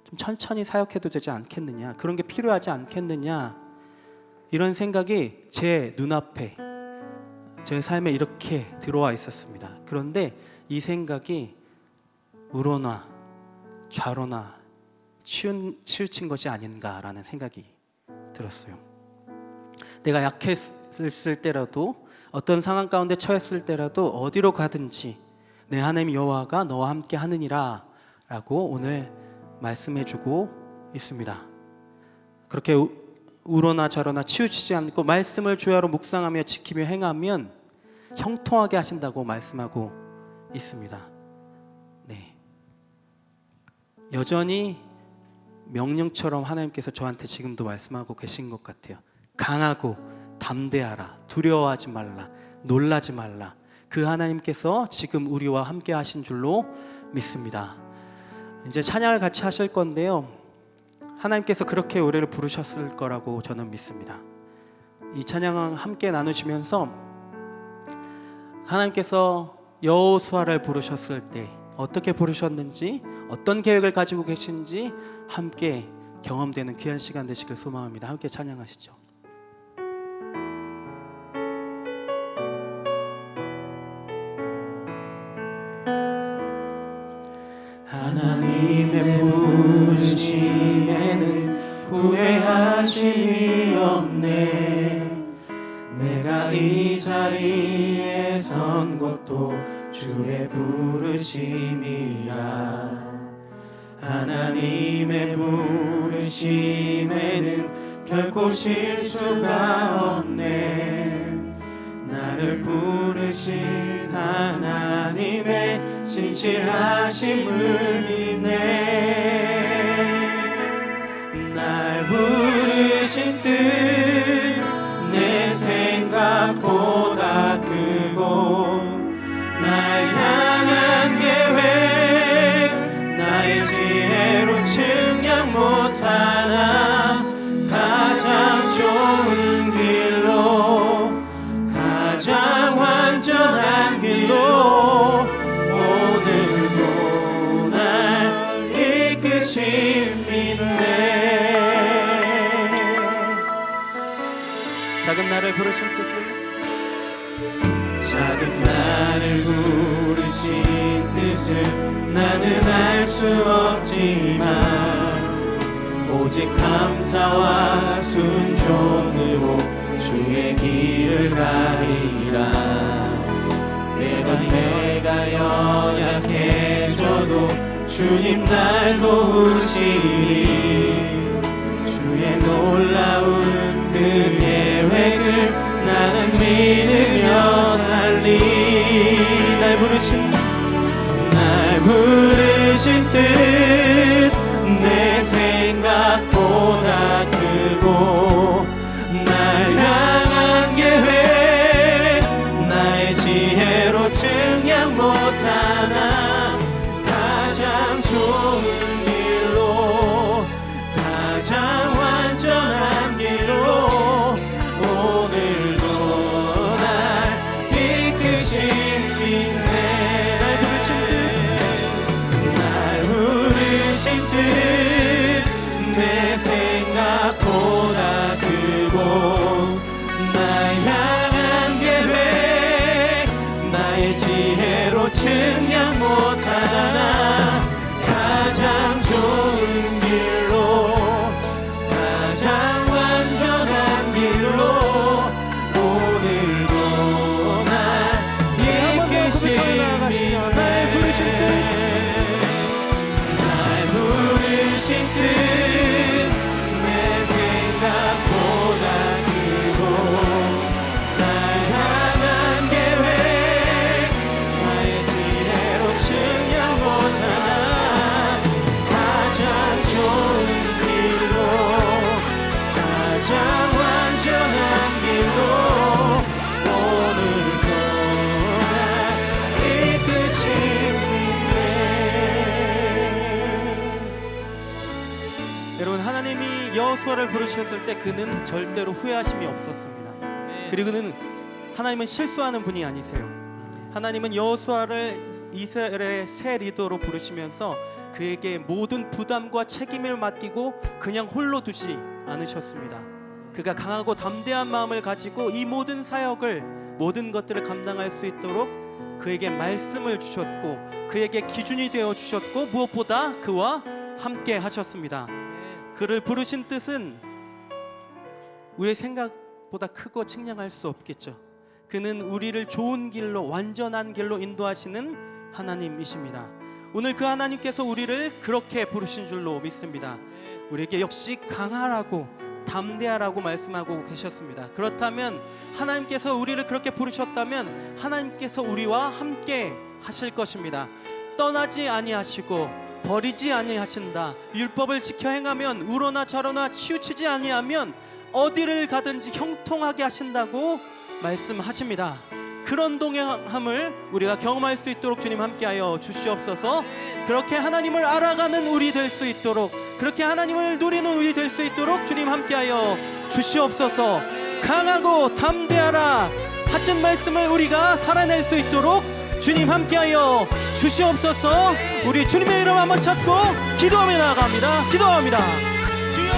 좀 천천히 사역해도 되지 않겠느냐. 그런 게 필요하지 않겠느냐. 이런 생각이 제 눈앞에 제 삶에 이렇게 들어와 있었습니다. 그런데 이 생각이 우로나 좌로나 치우친 것이 아닌가라는 생각이 들었어요. 내가 약했을 때라도 어떤 상황 가운데 처했을 때라도 어디로 가든지 내 하나님 여호와가 너와 함께 하느니라 라고 오늘 말씀해주고 있습니다. 그렇게 우로나 좌로나 치우치지 않고 말씀을 주야로 묵상하며 지키며 행하면 형통하게 하신다고 말씀하고 있습니다. 네. 여전히 명령처럼 하나님께서 저한테 지금도 말씀하고 계신 것 같아요. 강하고 담대하라. 두려워하지 말라. 놀라지 말라. 그 하나님께서 지금 우리와 함께 하신 줄로 믿습니다. 이제 찬양을 같이 하실 건데요. 하나님께서 그렇게 우리를 부르셨을 거라고 저는 믿습니다. 이 찬양을 함께 나누시면서 하나님께서 여호수아를 부르셨을 때 어떻게 부르셨는지, 어떤 계획을 가지고 계신지 함께 경험되는 귀한 시간 되시길 소망합니다. 함께 찬양하시죠. 하나님의 부르심에는 후회하심이 없네. 내가 이 자리에 선 것도 주의 부르심이야. 하나님의 부르심에는 결코 실수가 없네. 나를 부르신 하나님의 신실하심을 믿네. 날 부르신 뜻 내 생각보다 크고 날 향한 계획 나의 지혜로 측량 못하나 가장 좋은 길로 가장 완전한 길로 오늘도 날 이끄신 믿네. 작은 나를 부르신 뜻을 작은 나를 부르신 뜻을 나는 알 수 없지만 오직 감사와 순종으로 주의 길을 가리라. 때론 내가 연약해져도 주님 날 도우시니 주의 놀라운 그 계획을 나는 믿으며 살리. 날 부르신 뜻 내 생각보다 크고 날 향한 계획 나의 지혜로 측량 못하나 가장 좋은 길로 가장 완전한 길로 오늘도 날 이끄신 믿네. 날 부르신 뜻 내 생각보다 크고 날 향한 계획 나의 지혜로 측량 못하나 가장 좋은 길로 가장 완전한 길로 오늘도 날 이끄신 믿네. 날 부르신 뜻 내 생각보다 크고 날 향한 계획 나의 지혜로 측량 여호수아를 부르셨을 때 그는 절대로 후회하심이 없었습니다. 그리고 그는 하나님은 실수하는 분이 아니세요. 하나님은 여호수아를 이스라엘의 새 리더로 부르시면서 그에게 모든 부담과 책임을 맡기고 그냥 홀로 두지 않으셨습니다. 그가 강하고 담대한 마음을 가지고 이 모든 사역을, 모든 것들을 감당할 수 있도록 그에게 말씀을 주셨고 그에게 기준이 되어 주셨고 무엇보다 그와 함께 하셨습니다. 그를 부르신 뜻은 우리의 생각보다 크고 측량할 수 없겠죠. 그는 우리를 좋은 길로, 완전한 길로 인도하시는 하나님이십니다. 오늘 그 하나님께서 우리를 그렇게 부르신 줄로 믿습니다. 우리에게 역시 강하라고, 담대하라고 말씀하고 계셨습니다. 그렇다면 하나님께서 우리를 그렇게 부르셨다면 하나님께서 우리와 함께 하실 것입니다. 떠나지 아니하시고 버리지 아니하신다. 율법을 지켜 행하면 우로나 좌로나 치우치지 아니하면 어디를 가든지 형통하게 하신다고 말씀하십니다. 그런 동행함을 우리가 경험할 수 있도록 주님 함께하여 주시옵소서. 그렇게 하나님을 알아가는 우리 될 수 있도록, 그렇게 하나님을 누리는 우리 될 수 있도록 주님 함께하여 주시옵소서. 강하고 담대하라 하신 말씀을 우리가 살아낼 수 있도록 주님 함께하여 주시옵소서. 우리 주님의 이름 한번 찾고 기도하며 나아갑니다. 기도합니다. 주여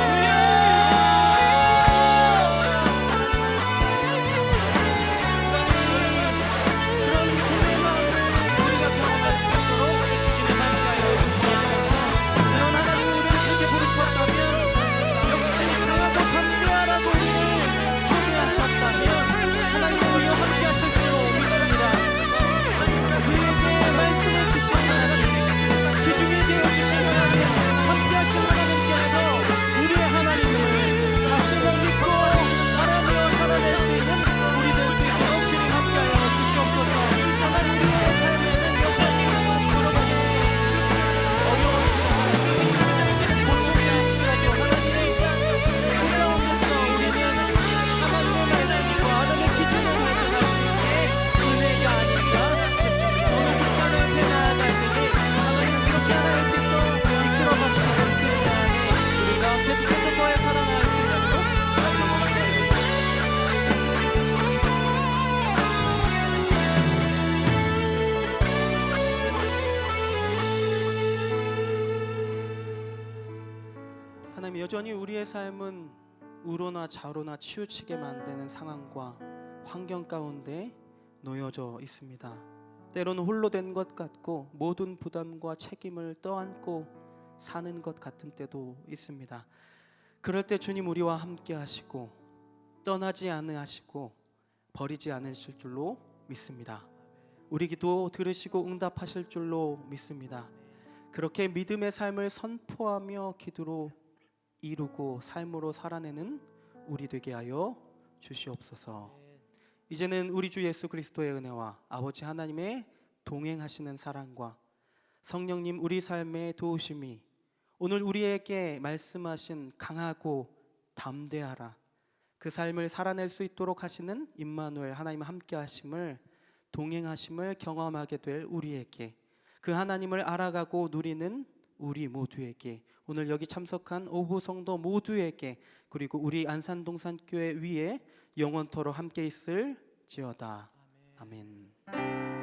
하나님, 여전히 우리의 삶은 우로나 좌로나 치우치게 만드는 상황과 환경 가운데 놓여져 있습니다. 때로는 홀로 된 것 같고 모든 부담과 책임을 떠안고 사는 것 같은 때도 있습니다. 그럴 때 주님 우리와 함께 하시고 떠나지 않으시고 버리지 않으실 줄로 믿습니다. 우리 기도 들으시고 응답하실 줄로 믿습니다. 그렇게 믿음의 삶을 선포하며 기도로 이루고 삶으로 살아내는 우리 되게 하여 주시옵소서. 이제는 우리 주 예수 그리스도의 은혜와 아버지 하나님의 동행하시는 사랑과 성령님 우리 삶의 도우심이 오늘 우리에게 말씀하신 강하고 담대하라, 그 삶을 살아낼 수 있도록 하시는 임마누엘 하나님 함께 하심을, 동행하심을 경험하게 될 우리에게, 그 하나님을 알아가고 누리는 우리 모두에게, 오늘 여기 참석한 오부 성도 모두에게, 그리고 우리 안산동산교회 위에 영원토록 함께 있을지어다. 아멘.